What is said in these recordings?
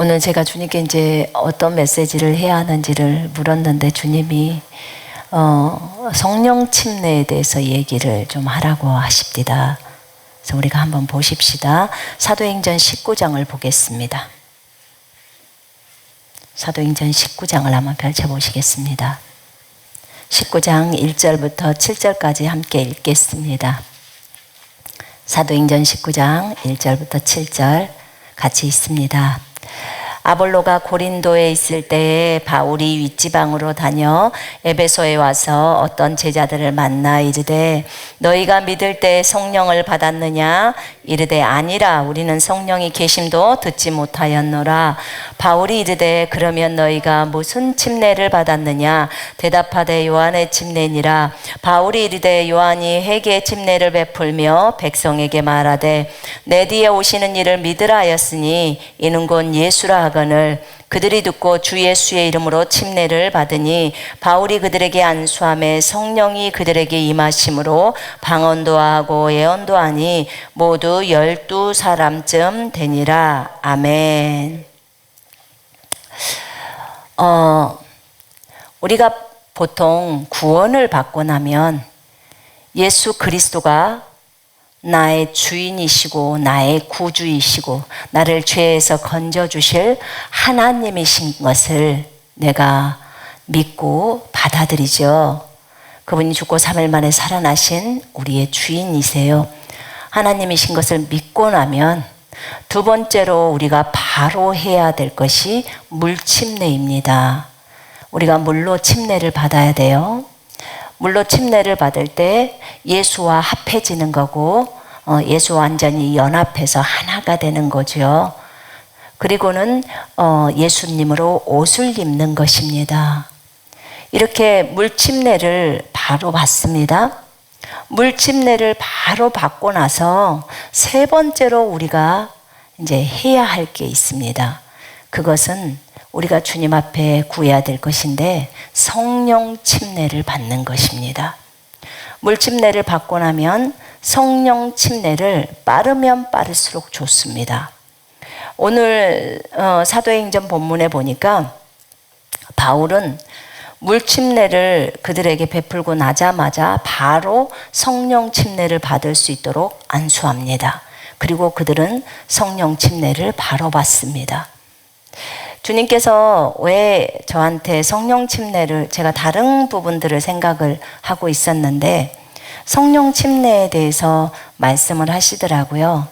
오늘 제가 주님께 이제 어떤 메시지를 해야 하는지를 물었는데 주님이 성령 침례에 대해서 얘기를 좀 하라고 하십니다. 그래서 우리가 한번 보십시다. 사도행전 19장을 보겠습니다. 사도행전 19장을 한번 펼쳐보시겠습니다. 19장 1절부터 7절까지 함께 읽겠습니다. 사도행전 19장 1절부터 7절 같이 있습니다. 아볼로가 고린도에 있을 때에 바울이 윗지방으로 다녀 에베소에 와서 어떤 제자들을 만나 이르되 너희가 믿을 때 성령을 받았느냐? 이르되 아니라 우리는 성령이 계심도 듣지 못하였노라. 바울이 이르되 그러면 너희가 무슨 침례를 받았느냐? 대답하되 요한의 침례니라. 바울이 이르되 요한이 회개의 침례를 베풀며 백성에게 말하되 내 뒤에 오시는 이를 믿으라 하였으니 이는 곧 예수라 하거늘 그들이 듣고 주 예수의 이름으로 침례를 받으니 바울이 그들에게 안수하매 성령이 그들에게 임하심으로 방언도 하고 예언도 하니 모두 12사람쯤 되니라. 아멘. 우리가 보통 구원을 받고 나면 예수 그리스도가 나의 주인이시고 나의 구주이시고 나를 죄에서 건져주실 하나님이신 것을 내가 믿고 받아들이죠. 그분이 죽고 3일 만에 살아나신 우리의 주인이세요. 하나님이신 것을 믿고 나면 두 번째로 우리가 바로 해야 될 것이 물침례입니다. 우리가 물로 침례를 받아야 돼요. 물로 침례를 받을 때 예수와 합해지는 거고 예수와 완전히 연합해서 하나가 되는 거죠. 그리고는 예수님으로 옷을 입는 것입니다. 이렇게 물침례를 바로 받습니다. 물침례를 바로 받고 나서 세 번째로 우리가 이제 해야 할 게 있습니다. 그것은 우리가 주님 앞에 구해야 될 것인데 성령 침례를 받는 것입니다. 물 침례를 받고 나면 성령 침례를 빠르면 빠를수록 좋습니다. 오늘 사도행전 본문에 보니까 바울은 물 침례를 그들에게 베풀고 나자마자 바로 성령 침례를 받을 수 있도록 안수합니다. 그리고 그들은 성령 침례를 바로 받습니다. 주님께서 왜 저한테 성령 침례를, 제가 다른 부분들을 생각을 하고 있었는데 성령 침례에 대해서 말씀을 하시더라고요.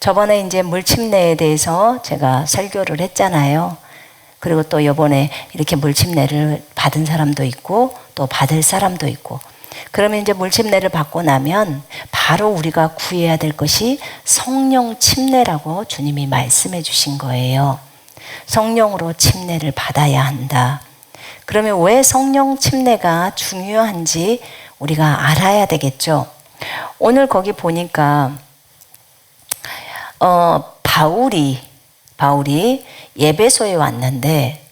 저번에 이제 물 침례에 대해서 제가 설교를 했잖아요. 그리고 또 이번에 이렇게 물 침례를 받은 사람도 있고 또 받을 사람도 있고, 그러면 이제 물 침례를 받고 나면 바로 우리가 구해야 될 것이 성령 침례라고 주님이 말씀해 주신 거예요. 성령으로 침례를 받아야 한다. 그러면 왜 성령 침례가 중요한지 우리가 알아야 되겠죠. 오늘 거기 보니까 바울이 에베소에 왔는데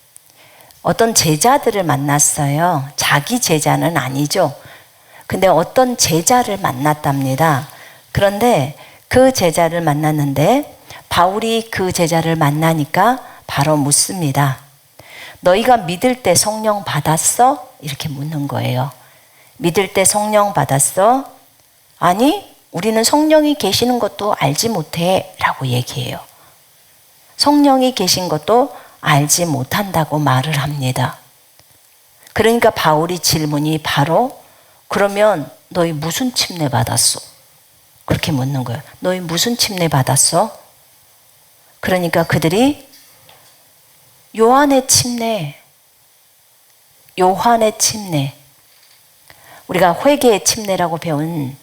어떤 제자들을 만났어요. 자기 제자는 아니죠. 근데 어떤 제자를 만났답니다. 그런데 그 제자를 만났는데 바울이 그 제자를 만나니까 바로 묻습니다. 너희가 믿을 때 성령 받았어? 이렇게 묻는 거예요. 믿을 때 성령 받았어? 아니, 우리는 성령이 계시는 것도 알지 못해 라고 얘기해요. 성령이 계신 것도 알지 못한다고 말을 합니다. 그러니까 바울이 질문이 바로 그러면 너희 무슨 침례 받았어? 그렇게 묻는 거예요. 너희 무슨 침례 받았어? 그러니까 그들이 요한의 침례, 우리가 회개의 침례라고 배운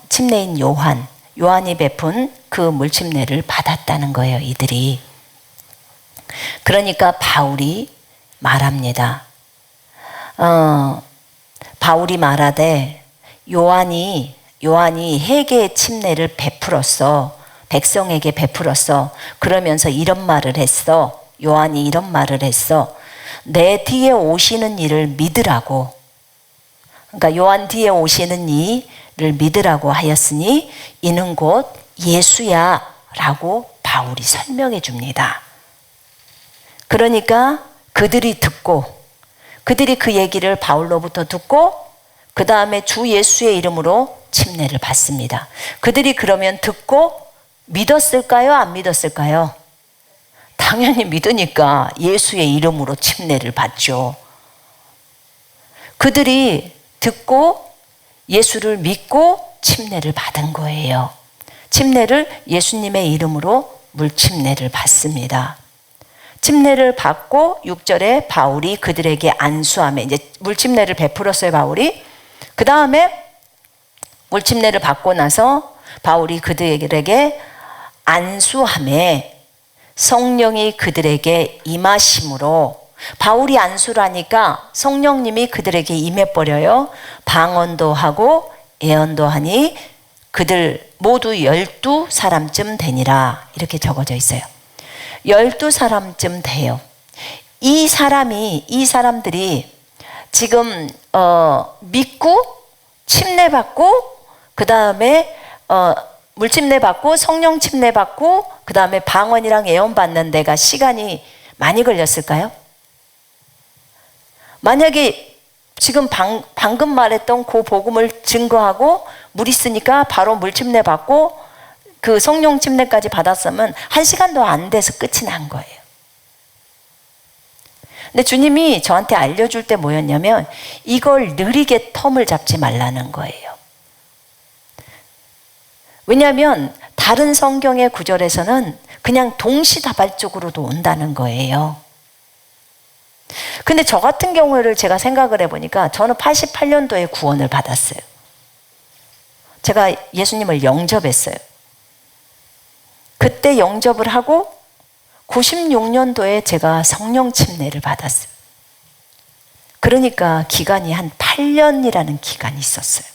침례인 요한이 베푼 그 물침례를 받았다는 거예요, 이들이. 그러니까 바울이 말합니다. 바울이 말하되 요한이 회개의 침례를 베풀었어. 백성에게 베풀었어. 그러면서 이런 말을 했어. 요한이 이런 말을 했어. 내 뒤에 오시는 이를 믿으라고. 그러니까 요한 뒤에 오시는 이를 믿으라고 하였으니 이는 곧 예수야 라고 바울이 설명해 줍니다. 그러니까 그들이 듣고, 그들이 그 얘기를 바울로부터 듣고 그 다음에 주 예수의 이름으로 침례를 받습니다. 그들이 그러면 듣고 믿었을까요? 안 믿었을까요? 당연히 믿으니까 예수의 이름으로 침례를 받죠. 그들이 듣고 예수를 믿고 침례를 받은 거예요. 침례를 예수님의 이름으로 물침례를 받습니다. 침례를 받고 6절에 바울이 그들에게 안수하며, 이제 물침례를 베풀었어요, 바울이. 그 다음에 물침례를 받고 나서 바울이 그들에게 안수하며 성령이 그들에게 임하심으로, 바울이 안수를 하니까 성령님이 그들에게 임해버려요. 방언도 하고 예언도 하니 그들 모두 12사람쯤 되니라, 이렇게 적어져 있어요. 12사람쯤 돼요. 이 사람들이 지금 믿고 침례 받고 그 다음에 물침례 받고 성령 침례 받고 그 다음에 방언이랑 예언 받는 데가 시간이 많이 걸렸을까요? 만약에 지금 방금 말했던 그 복음을 증거하고 물 있으니까 바로 물침례 받고 그 성령 침례까지 받았으면 1시간도 안 돼서 끝이 난 거예요. 근데 주님이 저한테 알려줄 때 뭐였냐면 이걸 느리게 텀을 잡지 말라는 거예요. 왜냐하면 다른 성경의 구절에서는 그냥 동시다발적으로도 온다는 거예요. 근데 저 같은 경우를 제가 생각을 해보니까 저는 88년도에 구원을 받았어요. 제가 예수님을 영접했어요. 그때 영접을 하고 96년도에 제가 성령 침례를 받았어요. 그러니까 기간이 한 8년이라는 기간이 있었어요.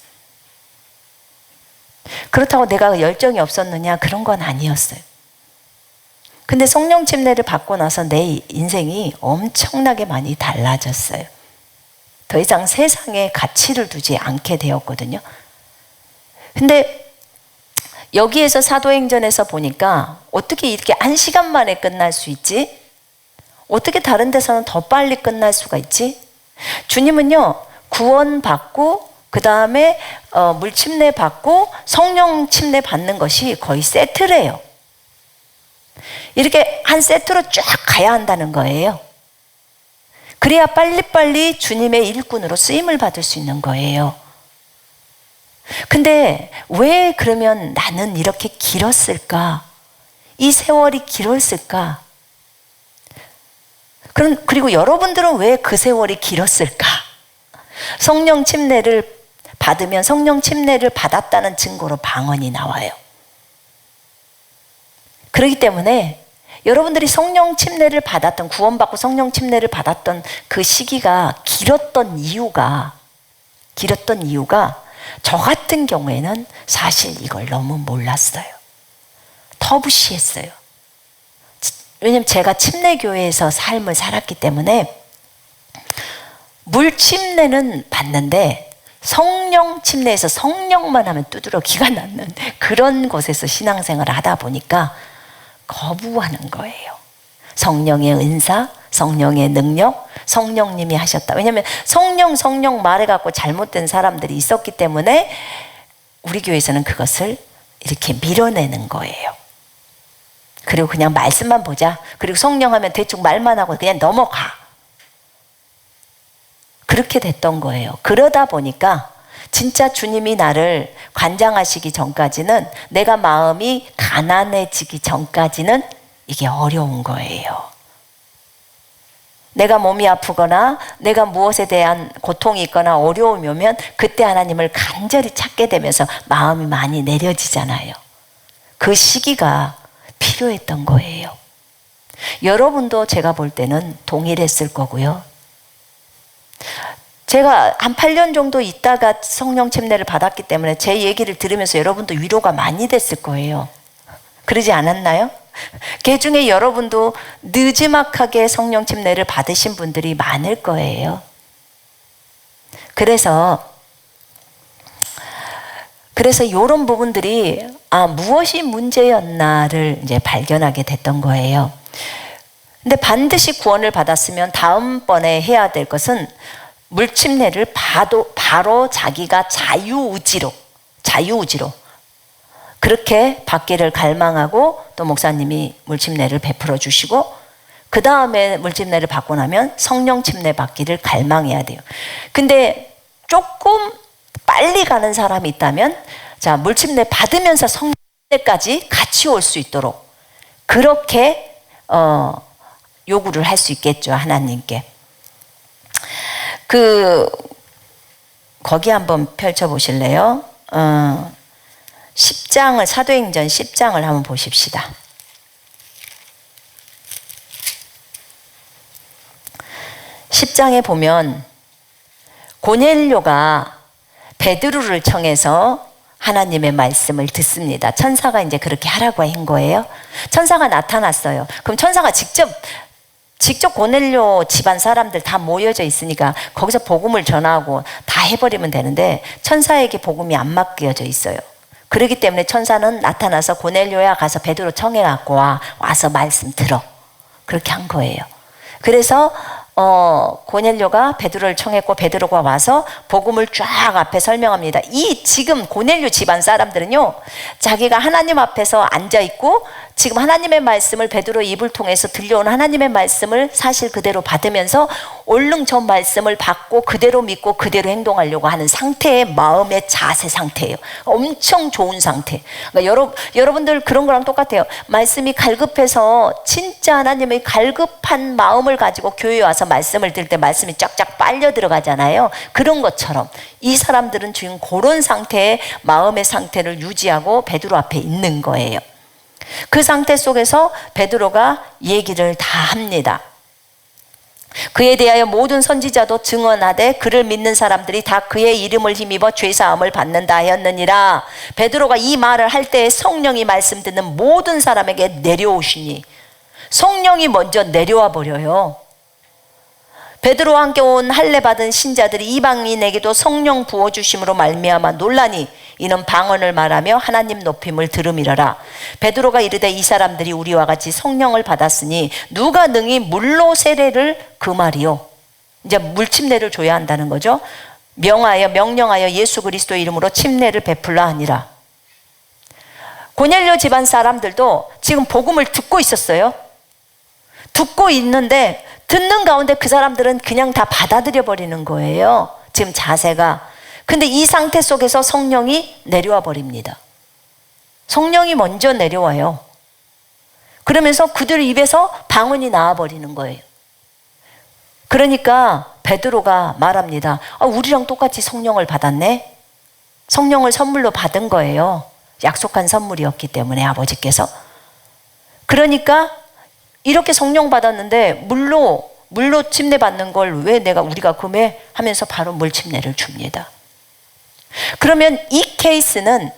그렇다고 내가 열정이 없었느냐? 그런 건 아니었어요. 근데 성령 침례를 받고 나서 내 인생이 엄청나게 많이 달라졌어요. 더 이상 세상에 가치를 두지 않게 되었거든요. 근데 여기에서 사도행전에서 보니까 어떻게 이렇게 1시간 만에 끝날 수 있지? 어떻게 다른 데서는 더 빨리 끝날 수가 있지? 주님은요, 구원받고 그 다음에 물침례 받고 성령 침례 받는 것이 거의 세트래요. 이렇게 한 세트로 쫙 가야 한다는 거예요. 그래야 빨리빨리 주님의 일꾼으로 쓰임을 받을 수 있는 거예요. 근데 왜 그러면 나는 이렇게 길었을까? 이 세월이 길었을까? 그리고 여러분들은 왜 그 세월이 길었을까? 성령 침례를 받으면 성령 침례를 받았다는 증거로 방언이 나와요. 그렇기 때문에 여러분들이 성령 침례를 받았던, 구원받고 성령 침례를 받았던 그 시기가 길었던 이유가 저 같은 경우에는 사실 이걸 너무 몰랐어요. 터부시했어요. 왜냐면 제가 침례교회에서 삶을 살았기 때문에 물침례는 받는데 성령 침례에서 성령만 하면 두드러기가 났는 그런 곳에서 신앙생활을 하다 보니까 거부하는 거예요. 성령의 은사, 성령의 능력, 성령님이 하셨다. 왜냐하면 성령 말해갖고 잘못된 사람들이 있었기 때문에 우리 교회에서는 그것을 이렇게 밀어내는 거예요. 그리고 그냥 말씀만 보자. 그리고 성령 하면 대충 말만 하고 그냥 넘어가. 그렇게 됐던 거예요. 그러다 보니까 진짜 주님이 나를 관장하시기 전까지는, 내가 마음이 가난해지기 전까지는 이게 어려운 거예요. 내가 몸이 아프거나 내가 무엇에 대한 고통이 있거나 어려움이 오면 그때 하나님을 간절히 찾게 되면서 마음이 많이 내려지잖아요. 그 시기가 필요했던 거예요. 여러분도 제가 볼 때는 동일했을 거고요. 제가 한 8년 정도 있다가 성령 침례를 받았기 때문에 제 얘기를 들으면서 여러분도 위로가 많이 됐을 거예요. 그러지 않았나요? 그 중에 여러분도 느지막하게 성령 침례를 받으신 분들이 많을 거예요. 그래서 이런 부분들이 무엇이 문제였나를 이제 발견하게 됐던 거예요. 근데 반드시 구원을 받았으면 다음번에 해야 될 것은 물침례를 바로 자기가 자유의지로 그렇게 받기를 갈망하고 또 목사님이 물침례를 베풀어 주시고 그 다음에 물침례를 받고 나면 성령 침례 받기를 갈망해야 돼요. 근데 조금 빨리 가는 사람이 있다면 자, 물침례 받으면서 성령까지 같이 올 수 있도록 그렇게 요구를 할 수 있겠죠, 하나님께. 거기 한번 펼쳐 보실래요? 10장을, 사도행전 10장을 한번 보십시다. 10장에 보면 고넬료가 베드로를 청해서 하나님의 말씀을 듣습니다. 천사가 이제 그렇게 하라고 한 거예요. 천사가 나타났어요. 그럼 천사가 직접 고넬료 집안 사람들 다 모여져 있으니까 거기서 복음을 전하고 다 해버리면 되는데 천사에게 복음이 안 맡겨져 있어요. 그렇기 때문에 천사는 나타나서 고넬료야 가서 베드로 청해갖고 와서 말씀 들어. 그렇게 한 거예요. 그래서 고넬료가 베드로를 청했고 베드로가 와서 복음을 쫙 앞에 설명합니다. 이 지금 고넬료 집안 사람들은요, 자기가 하나님 앞에서 앉아 있고 지금 하나님의 말씀을 베드로 입을 통해서 들려온 하나님의 말씀을 사실 그대로 받으면서 얼른 저 말씀을 받고 그대로 믿고 그대로 행동하려고 하는 상태의 마음의 자세 상태예요. 엄청 좋은 상태. 그러니까 여러분들 그런 거랑 똑같아요. 말씀이 갈급해서 진짜 하나님의 갈급한 마음을 가지고 교회에 와서 말씀을 들을 때 말씀이 쫙쫙 빨려 들어가잖아요. 그런 것처럼 이 사람들은 지금 그런 상태의 마음의 상태를 유지하고 베드로 앞에 있는 거예요. 그 상태 속에서 베드로가 얘기를 다 합니다. 그에 대하여 모든 선지자도 증언하되 그를 믿는 사람들이 다 그의 이름을 힘입어 죄사함을 받는다 하였느니라. 베드로가 이 말을 할 때에 성령이 말씀 듣는 모든 사람에게 내려오시니, 성령이 먼저 내려와 버려요. 베드로와 함께 온 할례 받은 신자들이 이방인에게도 성령 부어주심으로 말미암아 놀라니 이는 방언을 말하며 하나님 높임을 들음이러라. 베드로가 이르되 이 사람들이 우리와 같이 성령을 받았으니 누가 능히 물로 세례를, 그 말이요. 이제 물침례를 줘야 한다는 거죠. 명령하여 예수 그리스도의 이름으로 침례를 베풀라 하니라. 고넬료 집안 사람들도 지금 복음을 듣고 있었어요. 듣고 있는데 듣는 가운데 그 사람들은 그냥 다 받아들여 버리는 거예요. 지금 자세가. 근데 이 상태 속에서 성령이 내려와 버립니다. 성령이 먼저 내려와요. 그러면서 그들 입에서 방언이 나와 버리는 거예요. 그러니까 베드로가 말합니다. 우리랑 똑같이 성령을 받았네. 성령을 선물로 받은 거예요. 약속한 선물이었기 때문에 아버지께서. 그러니까 이렇게 성령 받았는데 물로 침례 받는 걸 왜 우리가 금해 하면서 바로 물 침례를 줍니다. 그러면 이 케이스는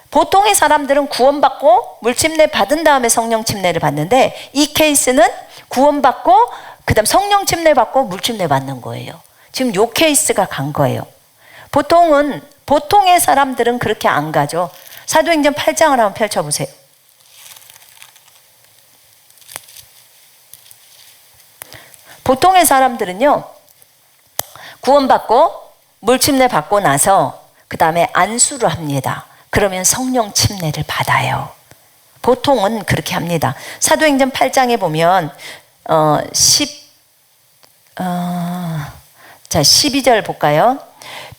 보통의 사람들은 구원받고 물 침례 받은 다음에 성령 침례를 받는데 이 케이스는 구원받고 그다음 성령 침례 받고 물 침례 받는 거예요. 지금 요 케이스가 간 거예요. 보통의 사람들은 그렇게 안 가죠. 사도행전 8장을 한번 펼쳐보세요. 보통의 사람들은요, 구원받고 물침례 받고 나서 그 다음에 안수를 합니다. 그러면 성령 침례를 받아요. 보통은 그렇게 합니다. 사도행전 8장에 보면 12절 볼까요?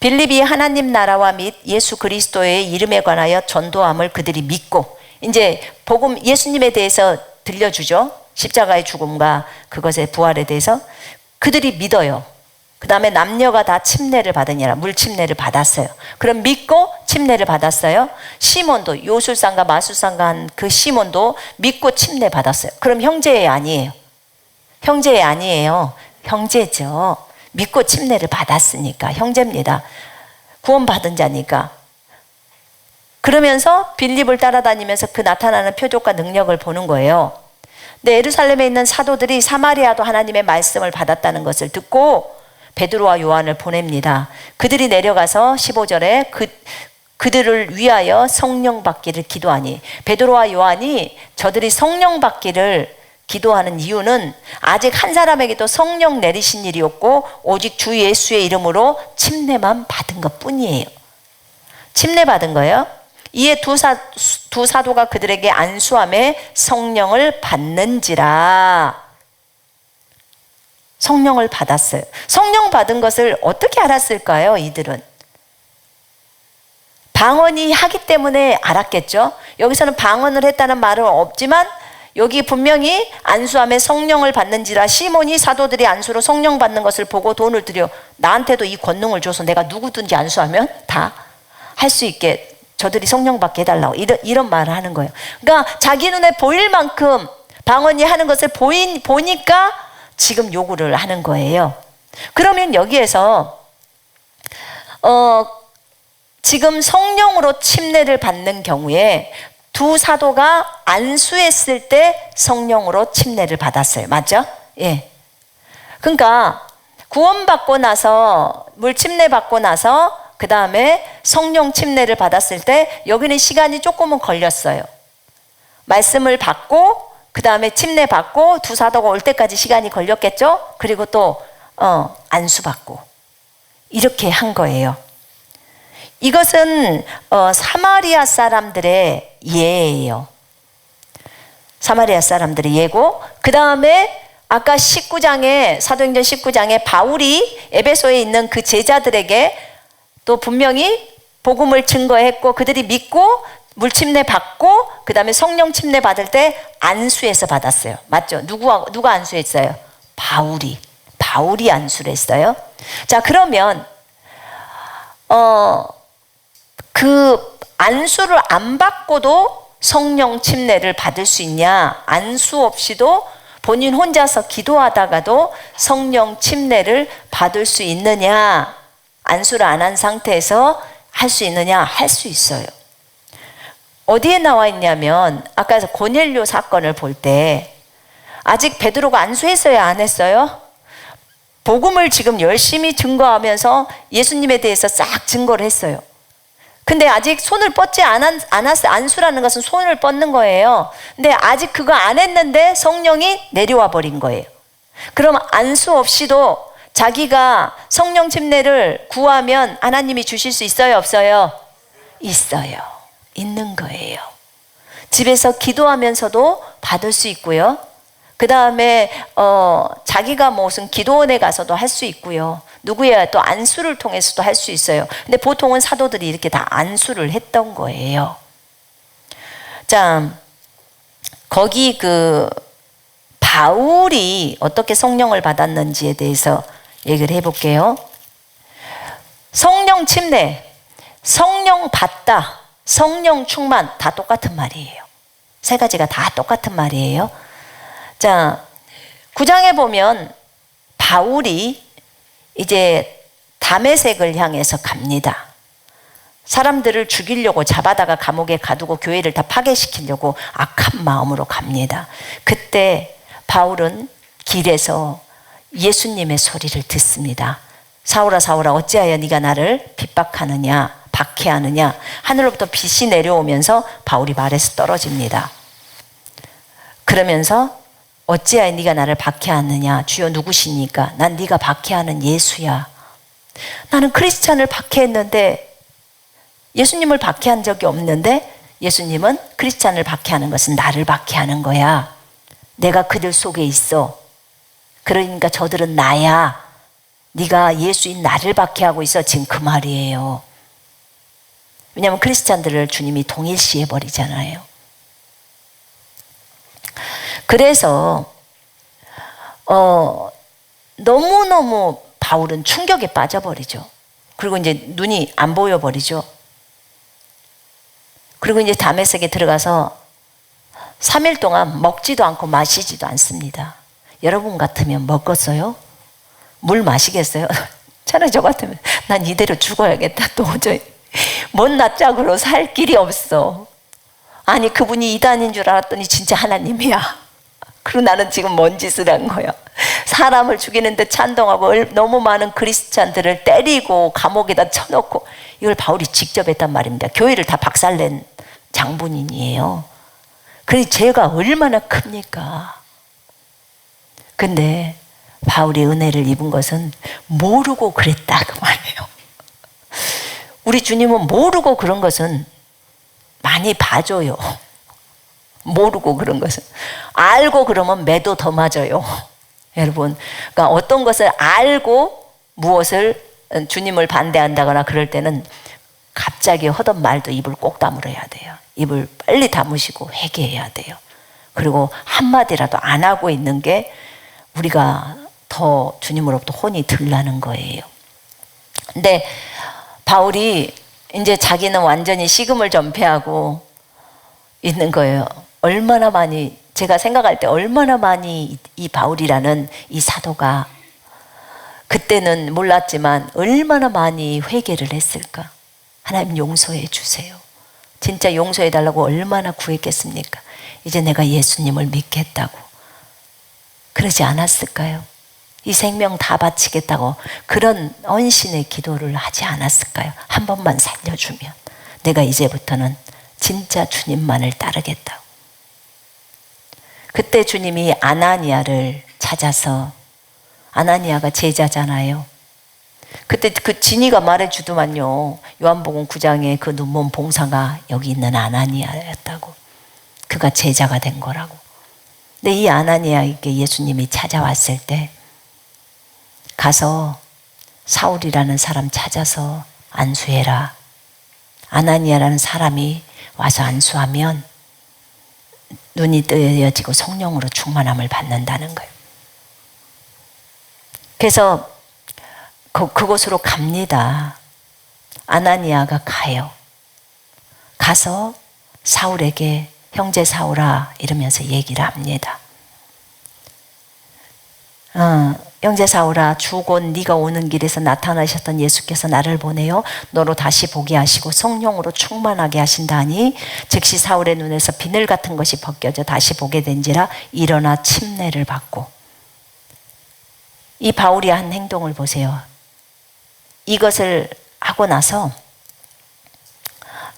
빌립이 하나님 나라와 및 예수 그리스도의 이름에 관하여 전도함을 그들이 믿고, 이제 복음 예수님에 대해서 들려주죠. 십자가의 죽음과 그것의 부활에 대해서 그들이 믿어요. 그 다음에 남녀가 다 침례를 받으니라. 물 침례를 받았어요. 그럼 믿고 침례를 받았어요. 시몬도, 요술상과 마술상과 한 그 시몬도 믿고 침례 받았어요. 그럼 형제예요, 아니에요? 형제예요, 아니에요? 형제죠. 믿고 침례를 받았으니까 형제입니다. 구원받은 자니까. 그러면서 빌립을 따라다니면서 그 나타나는 표적과 능력을 보는 거예요. 근데 예루살렘에 있는 사도들이 사마리아도 하나님의 말씀을 받았다는 것을 듣고 베드로와 요한을 보냅니다. 그들이 내려가서 15절에 그들을 위하여 성령 받기를 기도하니, 베드로와 요한이 저들이 성령 받기를 기도하는 이유는 아직 한 사람에게도 성령 내리신 일이 없고 오직 주 예수의 이름으로 침례만 받은 것 뿐이에요. 침례 받은 거예요. 이에 두 사도가 그들에게 안수함에 성령을 받는지라. 성령을 받았어요. 성령 받은 것을 어떻게 알았을까요? 이들은 방언이 하기 때문에 알았겠죠. 여기서는 방언을 했다는 말은 없지만 여기 분명히 안수함에 성령을 받는지라. 시몬이 사도들이 안수로 성령 받는 것을 보고 돈을 들여 나한테도 이 권능을 줘서 내가 누구든지 안수하면 다 할 수 있게 저들이 성령 받게 해달라고 이런 말을 하는 거예요. 그러니까 자기 눈에 보일 만큼 방언이 하는 것을 보니까 지금 요구를 하는 거예요. 그러면 여기에서 지금 성령으로 침례를 받는 경우에 두 사도가 안수했을 때 성령으로 침례를 받았어요. 맞죠? 예. 그러니까 구원받고 나서 물 침례 받고 나서 그 다음에 성령 침례를 받았을 때 여기는 시간이 조금은 걸렸어요. 말씀을 받고 그 다음에 침례 받고 두 사도가 올 때까지 시간이 걸렸겠죠? 그리고 또 안수 받고 이렇게 한 거예요. 이것은 사마리아 사람들의 예예요. 사마리아 사람들의 예고, 그 다음에 아까 19장에 사도행전 19장에 바울이 에베소에 있는 그 제자들에게 또 분명히 복음을 증거했고 그들이 믿고 물침례 받고 그 다음에 성령 침례 받을 때 안수해서 받았어요. 맞죠? 누가 안수했어요? 바울이 안수를 했어요. 자, 그러면 그 안수를 안 받고도 성령 침례를 받을 수 있냐? 안수 없이도 본인 혼자서 기도하다가도 성령 침례를 받을 수 있느냐? 안수를 안 한 상태에서 할 수 있느냐? 할 수 있어요. 어디에 나와 있냐면 아까 고넬료 사건을 볼 때 아직 베드로가 안수했어요? 안 했어요? 복음을 지금 열심히 증거하면서 예수님에 대해서 싹 증거를 했어요. 근데 아직 손을 뻗지 않았어요. 안수라는 것은 손을 뻗는 거예요. 근데 아직 그거 안 했는데 성령이 내려와 버린 거예요. 그럼 안수 없이도 자기가 성령 침례를 구하면 하나님이 주실 수 있어요? 없어요? 있어요. 있는 거예요. 집에서 기도하면서도 받을 수 있고요. 그 다음에 자기가 무슨 기도원에 가서도 할 수 있고요. 누구야 또 안수를 통해서도 할 수 있어요. 근데 보통은 사도들이 이렇게 다 안수를 했던 거예요. 자, 거기 그 바울이 어떻게 성령을 받았는지에 대해서 얘기를 해볼게요. 성령 침례, 성령 받다, 성령 충만 다 똑같은 말이에요. 세 가지가 다 똑같은 말이에요. 자, 9장에 보면 바울이 이제 다메섹을 향해서 갑니다. 사람들을 죽이려고 잡아다가 감옥에 가두고 교회를 다 파괴시키려고 악한 마음으로 갑니다. 그때 바울은 길에서 예수님의 소리를 듣습니다. 사울아 사울아 어찌하여 네가 나를 핍박하느냐 박해하느냐. 하늘로부터 빛이 내려오면서 바울이 말에서 떨어집니다. 그러면서 어찌하여 네가 나를 박해하느냐. 주여 누구시니까. 난 네가 박해하는 예수야. 나는 크리스찬을 박해했는데 예수님을 박해한 적이 없는데 예수님은 크리스찬을 박해하는 것은 나를 박해하는 거야. 내가 그들 속에 있어. 그러니까 저들은 나야. 네가 예수인 나를 박해하고 있어. 지금 그 말이에요. 왜냐하면 크리스찬들을 주님이 동일시해 버리잖아요. 그래서 너무너무 바울은 충격에 빠져버리죠. 그리고 이제 눈이 안 보여버리죠. 그리고 이제 다메섹에 들어가서 3일 동안 먹지도 않고 마시지도 않습니다. 여러분 같으면 먹었어요? 물 마시겠어요? 차라리 저 같으면 난 이대로 죽어야겠다. 도저히 못나 짝으로 살 길이 없어. 아니 그분이 이단인 줄 알았더니 진짜 하나님이야. 그리고 나는 지금 뭔 짓을 한 거야. 사람을 죽이는데 찬동하고 너무 많은 크리스찬들을 때리고 감옥에다 쳐놓고. 이걸 바울이 직접 했단 말입니다. 교회를 다 박살낸 장본인이에요. 그러니 죄가 얼마나 큽니까? 근데 바울이 은혜를 입은 것은 모르고 그랬다 그 말이에요. 우리 주님은 모르고 그런 것은 많이 봐줘요. 모르고 그런 것은. 알고 그러면 매도 더 맞아요. 여러분, 그러니까 어떤 것을 알고 무엇을 주님을 반대한다거나 그럴 때는 갑자기 하던 말도 입을 꼭 다물어야 돼요. 입을 빨리 다무시고 회개해야 돼요. 그리고 한마디라도 안 하고 있는 게 우리가 더 주님으로부터 혼이 들라는 거예요. 근데 바울이 이제 자기는 완전히 식음을 전폐하고 있는 거예요. 얼마나 많이, 제가 생각할 때 얼마나 많이 이 바울이라는 이 사도가 그때는 몰랐지만 얼마나 많이 회개를 했을까. 하나님 용서해 주세요. 진짜 용서해 달라고 얼마나 구했겠습니까? 이제 내가 예수님을 믿겠다고. 그러지 않았을까요? 이 생명 다 바치겠다고 그런 언신의 기도를 하지 않았을까요? 한 번만 살려주면 내가 이제부터는 진짜 주님만을 따르겠다고. 그때 주님이 아나니아를 찾아서, 아나니아가 제자잖아요. 그때 그 진이가 말해주더만요. 요한복음 9장에 그 눈먼 봉사가 여기 있는 아나니아였다고. 그가 제자가 된 거라고. 근데 이 아나니아에게 예수님이 찾아왔을 때 가서 사울이라는 사람 찾아서 안수해라. 아나니아라는 사람이 와서 안수하면 눈이 뜨여지고 성령으로 충만함을 받는다는 거예요. 그래서 그곳으로 갑니다. 아나니아가 가요. 가서 사울에게 형제 사울아 이러면서 얘기를 합니다. 형제 사울아, 주 곧 네가 오는 길에서 나타나셨던 예수께서 나를 보내어 너로 다시 보게 하시고 성령으로 충만하게 하신다니 즉시 사울의 눈에서 비늘 같은 것이 벗겨져 다시 보게 된지라 일어나 침례를 받고. 이 바울이 한 행동을 보세요. 이것을 하고 나서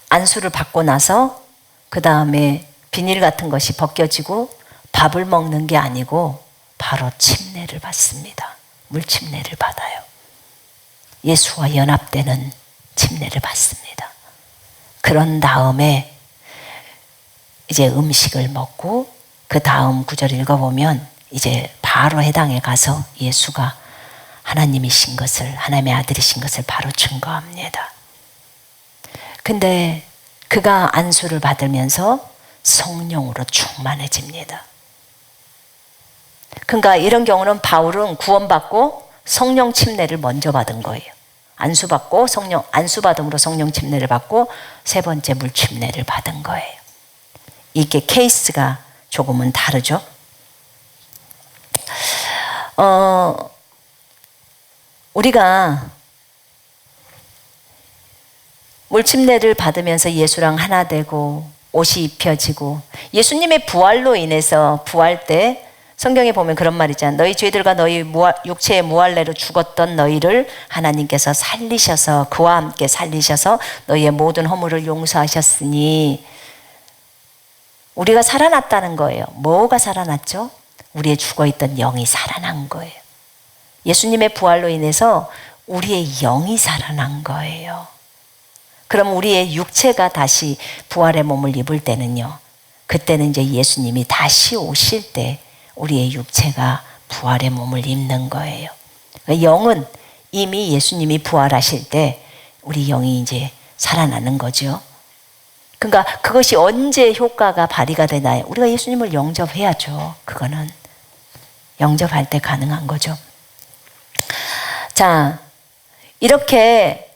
안수를 받고 나서 그 다음에 비닐 같은 것이 벗겨지고 밥을 먹는 게 아니고 바로 침례를 받습니다. 물침례를 받아요. 예수와 연합되는 침례를 받습니다. 그런 다음에 이제 음식을 먹고 그 다음 구절 읽어보면 이제 바로 해당에 가서 예수가 하나님이신 것을, 하나님의 아들이신 것을 바로 증거합니다. 근데 그가 안수를 받으면서 성령으로 충만해집니다. 그러니까 이런 경우는 바울은 구원받고 성령 침례를 먼저 받은 거예요. 안수받고 안수받음으로 성령 침례를 받고 세 번째 물 침례를 받은 거예요. 이게 케이스가 조금은 다르죠. 우리가 물침례를 받으면서 예수랑 하나 되고 옷이 입혀지고 예수님의 부활로 인해서 부활 때 성경에 보면 그런 말 있잖아요. 너희 죄들과 너희 육체의 무할례로 죽었던 너희를 하나님께서 살리셔서 그와 함께 살리셔서 너희의 모든 허물을 용서하셨으니 우리가 살아났다는 거예요. 뭐가 살아났죠? 우리의 죽어있던 영이 살아난 거예요. 예수님의 부활로 인해서 우리의 영이 살아난 거예요. 그럼 우리의 육체가 다시 부활의 몸을 입을 때는요. 그때는 이제 예수님이 다시 오실 때 우리의 육체가 부활의 몸을 입는 거예요. 그러니까 영은 이미 예수님이 부활하실 때 우리 영이 이제 살아나는 거죠. 그러니까 그것이 언제 효과가 발휘가 되나요? 우리가 예수님을 영접해야죠. 그거는 영접할 때 가능한 거죠. 자, 이렇게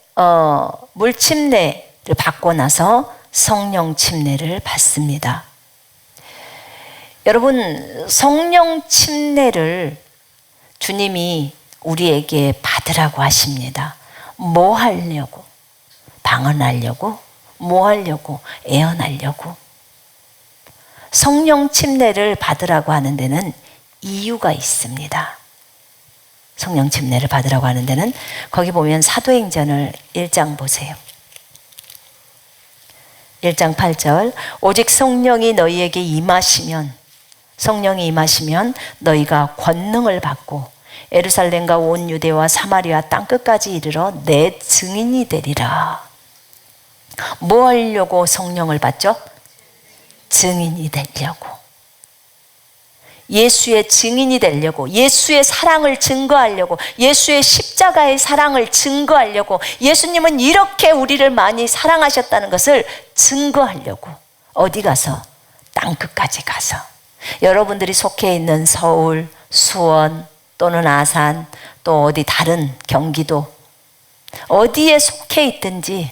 물침례를 받고 나서 성령 침례를 받습니다. 여러분, 성령 침례를 주님이 우리에게 받으라고 하십니다. 뭐 하려고? 방언하려고? 뭐 하려고? 애언하려고? 성령 침례를 받으라고 하는 데는 이유가 있습니다. 성령 침례를 받으라고 하는 데는 거기 보면 사도행전을 1장 보세요. 1장 8절 오직 성령이 너희에게 임하시면 성령이 임하시면 너희가 권능을 받고 예루살렘과 온 유대와 사마리아 땅끝까지 이르러 내 증인이 되리라. 뭐 하려고 성령을 받죠? 증인이 되려고. 예수의 증인이 되려고, 예수의 사랑을 증거하려고, 예수의 십자가의 사랑을 증거하려고, 예수님은 이렇게 우리를 많이 사랑하셨다는 것을 증거하려고. 어디 가서? 땅끝까지 가서. 여러분들이 속해 있는 서울, 수원 또는 아산, 또 어디 다른 경기도, 어디에 속해 있든지,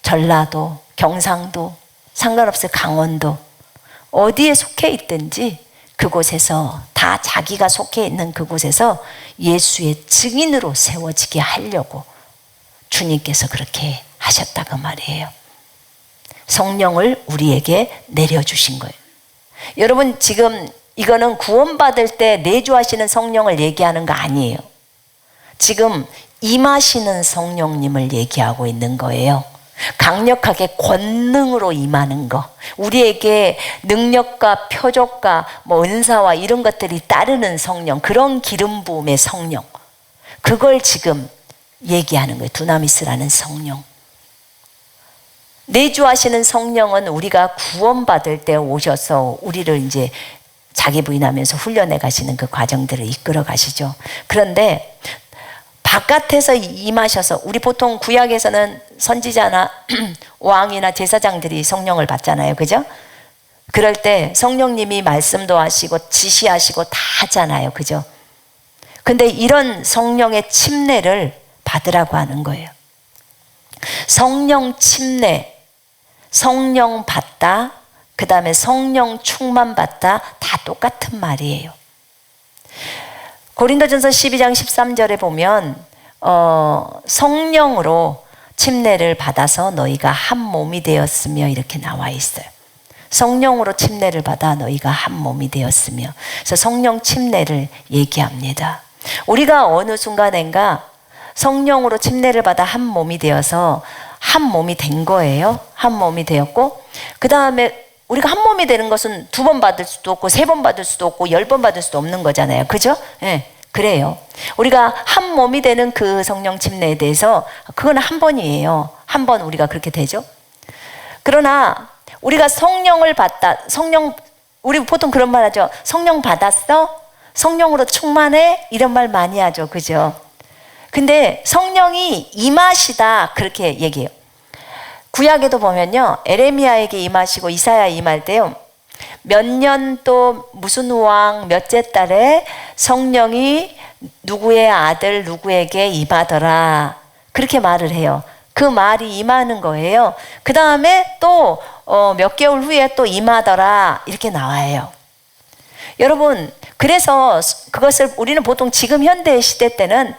전라도, 경상도, 상관없어요. 강원도, 어디에 속해 있든지 그곳에서 다 자기가 속해 있는 그곳에서 예수의 증인으로 세워지게 하려고 주님께서 그렇게 하셨다고 말이에요. 성령을 우리에게 내려주신 거예요. 여러분, 지금 이거는 구원받을 때 내주하시는 성령을 얘기하는 거 아니에요. 지금 임하시는 성령님을 얘기하고 있는 거예요. 강력하게 권능으로 임하는 거, 우리에게 능력과 표적과 은사와 이런 것들이 따르는 성령, 그런 기름 부음의 성령, 그걸 지금 얘기하는 거예요. 두나미스라는 성령. 내주하시는 성령은 우리가 구원받을 때 오셔서 우리를 이제 자기 부인하면서 훈련해 가시는 그 과정들을 이끌어 가시죠. 그런데 바깥에서 임하셔서, 우리 보통 구약에서는 선지자나 왕이나 제사장들이 성령을 받잖아요. 그죠? 그럴 때 성령님이 말씀도 하시고 지시하시고 다 하잖아요. 그죠? 근데 이런 성령의 침례를 받으라고 하는 거예요. 성령 침례, 성령 받다, 그 다음에 성령 충만 받다, 다 똑같은 말이에요. 고린도전서 12장 13절에 보면 성령으로 침례를 받아서 너희가 한 몸이 되었으며 이렇게 나와 있어요. 성령으로 침례를 받아 너희가 한 몸이 되었으며. 그래서 성령 침례를 얘기합니다. 우리가 어느 순간인가 성령으로 침례를 받아 한 몸이 되어서 한 몸이 된 거예요. 한 몸이 되었고, 그 다음에 우리가 한 몸이 되는 것은 2번 받을 수도 없고 3번 받을 수도 없고 10번 받을 수도 없는 거잖아요. 그죠? 네, 그래요. 우리가 한 몸이 되는 그 성령 침례에 대해서 그건 한 번이에요. 한 번 우리가 그렇게 되죠. 그러나 우리가 성령을 받다, 우리 보통 그런 말 하죠. 성령 받았어? 성령으로 충만해? 이런 말 많이 하죠. 그죠? 근데 성령이 임하시다, 그렇게 얘기해요. 구약에도 보면요, 에레미야에게 임하시고 이사야에 임할 때요, 몇 년 또 무슨 왕 몇째 달에 성령이 누구의 아들 누구에게 임하더라, 그렇게 말을 해요. 그 말이 임하는 거예요. 그 다음에 또 몇 개월 후에 또 임하더라, 이렇게 나와요. 여러분, 그래서 그것을 우리는 보통 지금 현대 시대 때는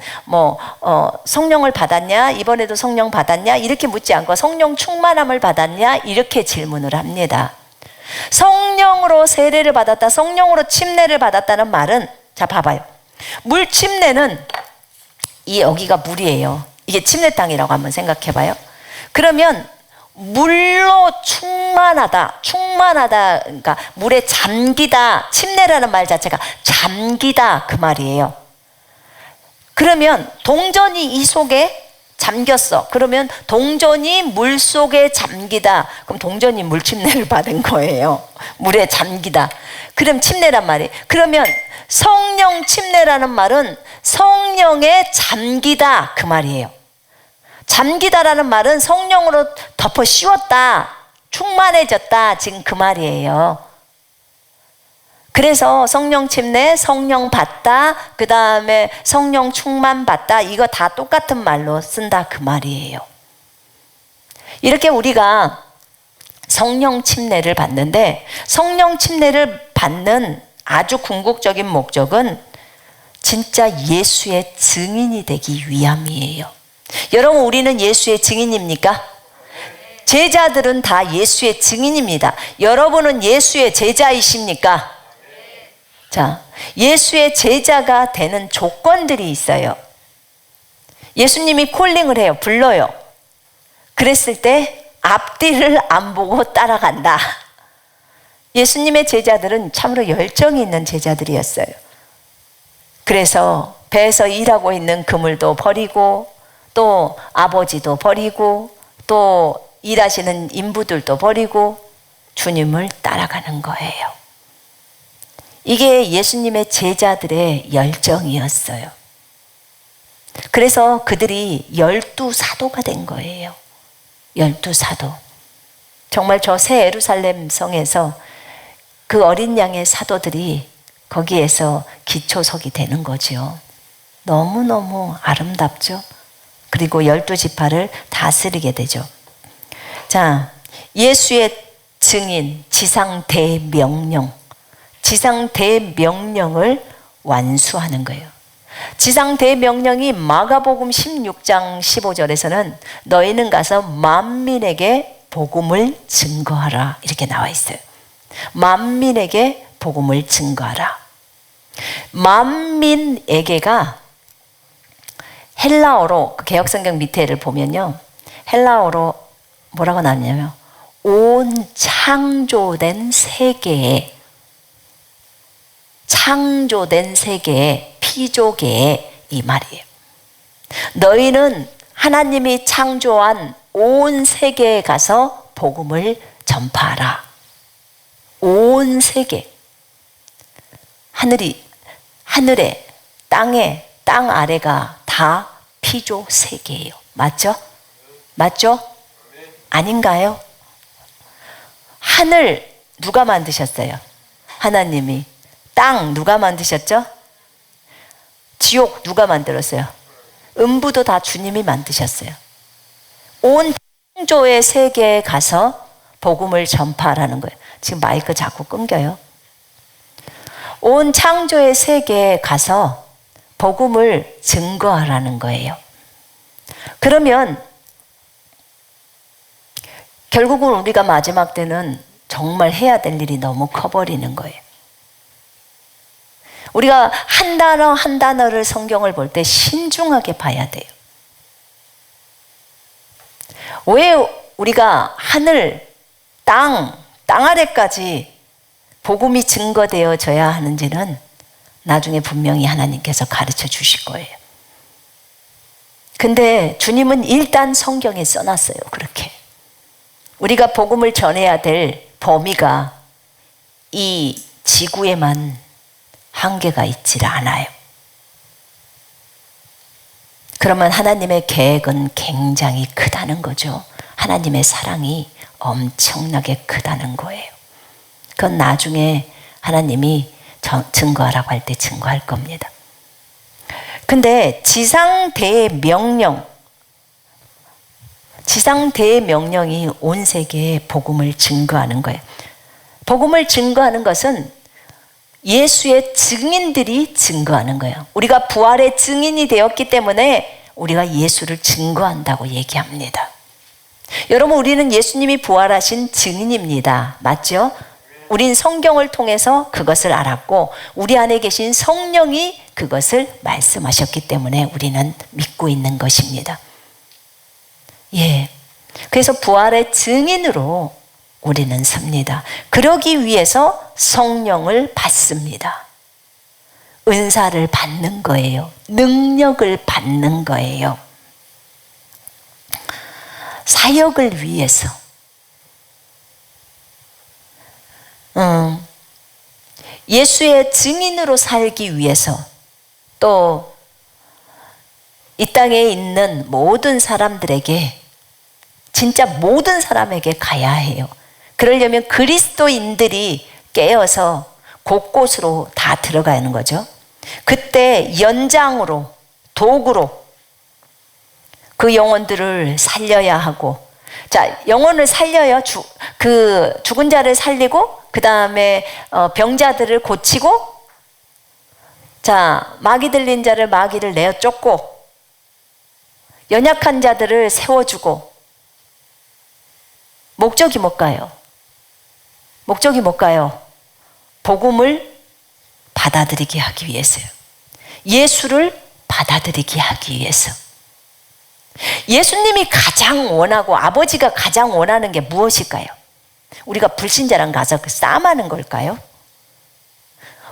성령을 받았냐, 이번에도 성령 받았냐 이렇게 묻지 않고 성령 충만함을 받았냐 이렇게 질문을 합니다. 성령으로 세례를 받았다, 성령으로 침례를 받았다는 말은, 자 봐봐요. 물 침례는 여기가 물이에요. 이게 침례 땅이라고 한번 생각해 봐요. 그러면 물로 충만하다, 그러니까 물에 잠기다, 침례라는 말 자체가 잠기다 그 말이에요. 그러면 동전이 이 속에 잠겼어. 그러면 동전이 물 속에 잠기다. 그럼 동전이 물 침례를 받은 거예요. 물에 잠기다. 그럼 침례란 말이에요. 그러면 성령 침례라는 말은 성령에 잠기다 그 말이에요. 잠기다라는 말은 성령으로 덮어 씌웠다, 충만해졌다, 지금 그 말이에요. 그래서 성령 침례, 성령 받다, 그 다음에 성령 충만 받다, 이거 다 똑같은 말로 쓴다 그 말이에요. 이렇게 우리가 성령 침례를 받는데, 성령 침례를 받는 아주 궁극적인 목적은 진짜 예수의 증인이 되기 위함이에요. 여러분, 우리는 예수의 증인입니까? 제자들은 다 예수의 증인입니다. 여러분은 예수의 제자이십니까? 자, 예수의 제자가 되는 조건들이 있어요. 예수님이 콜링을 해요. 불러요. 그랬을 때 앞뒤를 안 보고 따라간다. 예수님의 제자들은 참으로 열정이 있는 제자들이었어요. 그래서 배에서 일하고 있는 그물도 버리고 또 아버지도 버리고 또 일하시는 인부들도 버리고 주님을 따라가는 거예요. 이게 예수님의 제자들의 열정이었어요. 그래서 그들이 12사도가 된 거예요. 12사도. 정말 저 새 예루살렘 성에서 그 어린 양의 사도들이 거기에서 기초석이 되는 거죠. 너무너무 아름답죠. 그리고 12지파를 다스리게 되죠. 자, 예수의 증인, 지상 대명령. 지상 대명령을 완수하는 거예요. 지상 대명령이 마가복음 16장 15절에서는 너희는 가서 만민에게 복음을 증거하라 이렇게 나와 있어요. 만민에게 복음을 증거하라. 만민에게가 헬라어로 개역성경 밑에를 보면요, 헬라어로 뭐라고 나왔냐면 온 창조된 세계에, 창조된 세계에, 피조계에 이 말이에요. 너희는 하나님이 창조한 온 세계에 가서 복음을 전파하라. 온 세계. 하늘에, 땅에, 땅 아래가 다 피조 세계예요. 맞죠? 맞죠? 아닌가요? 하늘 누가 만드셨어요? 하나님이. 땅 누가 만드셨죠? 지옥 누가 만들었어요? 음부도 다 주님이 만드셨어요. 온 창조의 세계에 가서 복음을 전파하라는 거예요. 지금 마이크 자꾸 끊겨요. 온 창조의 세계에 가서 복음을 증거하라는 거예요. 그러면 결국은 우리가 마지막 때는 정말 해야 될 일이 너무 커버리는 거예요. 우리가 한 단어 한 단어를 성경을 볼 때 신중하게 봐야 돼요. 왜 우리가 하늘, 땅 아래까지 복음이 증거되어져야 하는지는 나중에 분명히 하나님께서 가르쳐 주실 거예요. 근데 주님은 일단 성경에 써놨어요. 그렇게. 우리가 복음을 전해야 될 범위가 이 지구에만 한계가 있질 않아요. 그러면 하나님의 계획은 굉장히 크다는 거죠. 하나님의 사랑이 엄청나게 크다는 거예요. 그건 나중에 하나님이 증거하라고 할 때 증거할 겁니다. 근데 지상 대명령이 온 세계에 복음을 증거하는 거예요. 복음을 증거하는 것은 예수의 증인들이 증거하는 거예요. 우리가 부활의 증인이 되었기 때문에 우리가 예수를 증거한다고 얘기합니다. 여러분, 우리는 예수님이 부활하신 증인입니다. 맞죠? 우린 성경을 통해서 그것을 알았고 우리 안에 계신 성령이 그것을 말씀하셨기 때문에 우리는 믿고 있는 것입니다. 예. 그래서 부활의 증인으로 우리는 삽니다. 그러기 위해서 성령을 받습니다. 은사를 받는 거예요. 능력을 받는 거예요. 사역을 위해서. 예수의 증인으로 살기 위해서 또 이 땅에 있는 모든 사람들에게, 진짜 모든 사람에게 가야 해요. 그러려면 그리스도인들이 깨어서 곳곳으로 다 들어가는 거죠. 그때 연장으로, 도구로 그 영혼들을 살려야 하고, 자, 영혼을 살려요. 죽은 자를 살리고, 그 다음에 병자들을 고치고, 자, 마귀 들린 자를 마귀를 내어 쫓고, 연약한 자들을 세워주고. 목적이 뭘까요? 목적이 뭘까요? 복음을 받아들이게 하기 위해서요. 예수를 받아들이게 하기 위해서. 예수님이 가장 원하고 아버지가 가장 원하는 게 무엇일까요? 우리가 불신자랑 가서 싸움하는 걸까요?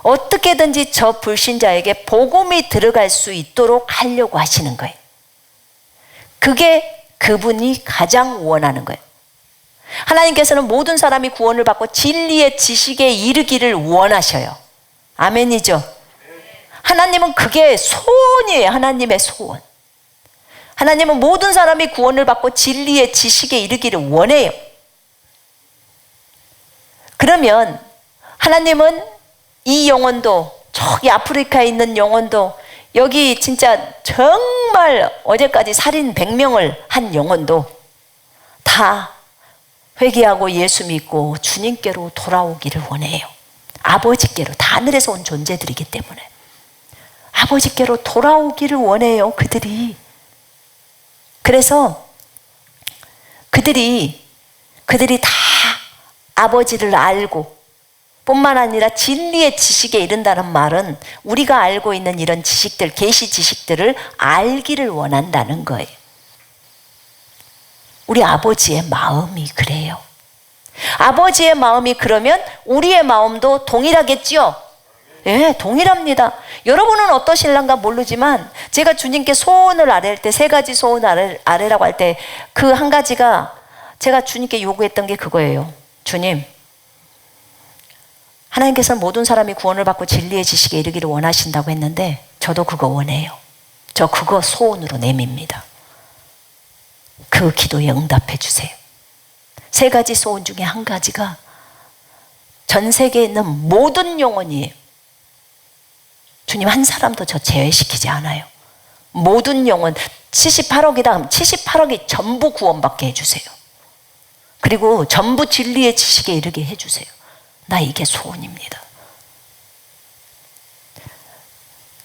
어떻게든지 저 불신자에게 복음이 들어갈 수 있도록 하려고 하시는 거예요. 그게 그분이 가장 원하는 거예요. 하나님께서는 모든 사람이 구원을 받고 진리의 지식에 이르기를 원하셔요. 아멘이죠? 하나님은 그게 소원이에요. 하나님의 소원. 하나님은 모든 사람이 구원을 받고 진리의 지식에 이르기를 원해요. 그러면 하나님은 이 영혼도, 저기 아프리카에 있는 영혼도, 여기 진짜 정말 어제까지 살인 100명을 한 영혼도 다 회개하고 예수 믿고 주님께로 돌아오기를 원해요. 아버지께로, 다 하늘에서 온 존재들이기 때문에 아버지께로 돌아오기를 원해요. 그들이. 그래서 그들이 다 아버지를 알고 뿐만 아니라 진리의 지식에 이른다는 말은 우리가 알고 있는 이런 지식들, 계시 지식들을 알기를 원한다는 거예요. 우리 아버지의 마음이 그래요. 아버지의 마음이 그러면 우리의 마음도 동일하겠지요? 예, 동일합니다. 여러분은 어떠실란가 모르지만 제가 주님께 소원을 아뢰할 때, 3가지 소원 아뢰라고 할 때 그 한 가지가 제가 주님께 요구했던 게 그거예요. 주님, 하나님께서는 모든 사람이 구원을 받고 진리의 지식에 이르기를 원하신다고 했는데 저도 그거 원해요. 저 그거 소원으로 내밉니다. 그 기도에 응답해 주세요. 3가지 소원 중에 한 가지가 전 세계에 있는 모든 영혼이에요. 주님, 한 사람도 저 제외시키지 않아요. 모든 영혼 78억이다 하면 78억이 전부 구원받게 해주세요. 그리고 전부 진리의 지식에 이르게 해주세요. 나 이게 소원입니다.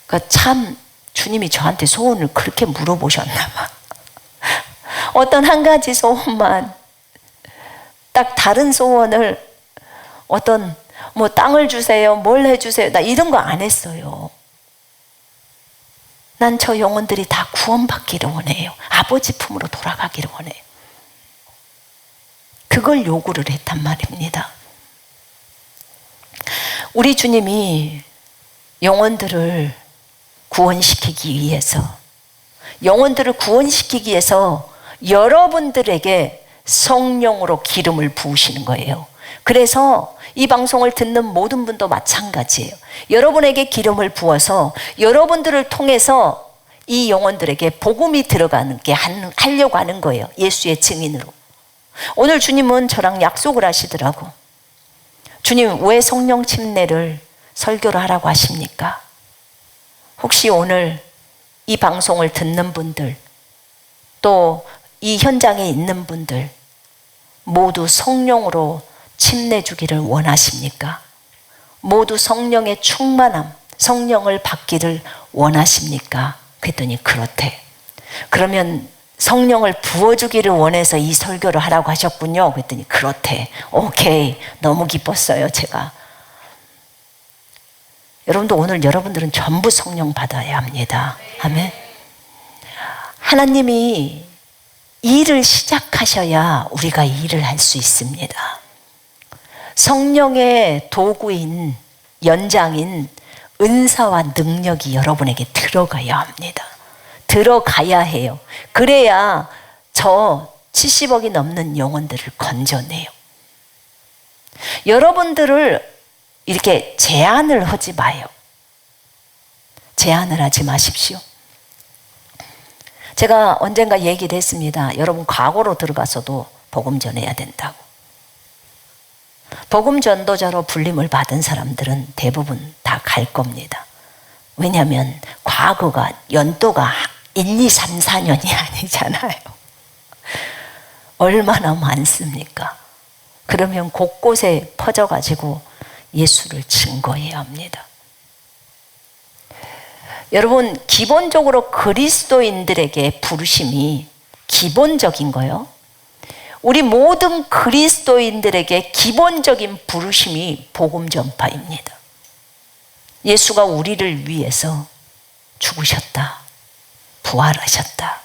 그러니까 참 주님이 저한테 소원을 그렇게 물어보셨나 봐. 어떤 한 가지 소원만, 딱 다른 소원을 어떤 뭐 땅을 주세요, 뭘 해주세요, 나 이런 거 안 했어요. 난 저 영혼들이 다 구원받기를 원해요. 아버지 품으로 돌아가기를 원해요. 그걸 요구를 했단 말입니다. 우리 주님이 영혼들을 구원시키기 위해서, 영혼들을 구원시키기 위해서 여러분들에게 성령으로 기름을 부으시는 거예요. 그래서 이 방송을 듣는 모든 분도 마찬가지예요. 여러분에게 기름을 부어서 여러분들을 통해서 이 영혼들에게 복음이 들어가게 하려고 하는 거예요. 예수의 증인으로. 오늘 주님은 저랑 약속을 하시더라고. 주님, 왜 성령 침례를 설교를 하라고 하십니까? 혹시 오늘 이 방송을 듣는 분들, 또 이 현장에 있는 분들 모두 성령으로 침례 주기를 원하십니까? 모두 성령의 충만함, 성령을 받기를 원하십니까? 그랬더니 그렇대. 그러면 성령을 부어주기를 원해서 이 설교를 하라고 하셨군요. 그랬더니 그렇대. 오케이. 너무 기뻤어요, 제가. 여러분도 오늘 여러분들은 전부 성령 받아야 합니다. 아멘. 하나님이 일을 시작하셔야 우리가 일을 할 수 있습니다. 성령의 도구인, 연장인 은사와 능력이 여러분에게 들어가야 합니다. 들어가야 해요. 그래야 저 70억이 넘는 영혼들을 건져내요. 여러분들을 이렇게 제한을 하지 마요. 제한을 하지 마십시오. 제가 언젠가 얘기를 했습니다. 여러분, 과거로 들어가서도 복음 전해야 된다고. 복음 전도자로 불림을 받은 사람들은 대부분 다 갈 겁니다. 왜냐하면 과거가, 연도가 1, 2, 3, 4년이 아니잖아요. 얼마나 많습니까? 그러면 곳곳에 퍼져가지고 예수를 증거해야 합니다. 여러분, 기본적으로 그리스도인들에게 부르심이 기본적인 거요. 우리 모든 그리스도인들에게 기본적인 부르심이 복음 전파입니다. 예수가 우리를 위해서 죽으셨다. 부활하셨다.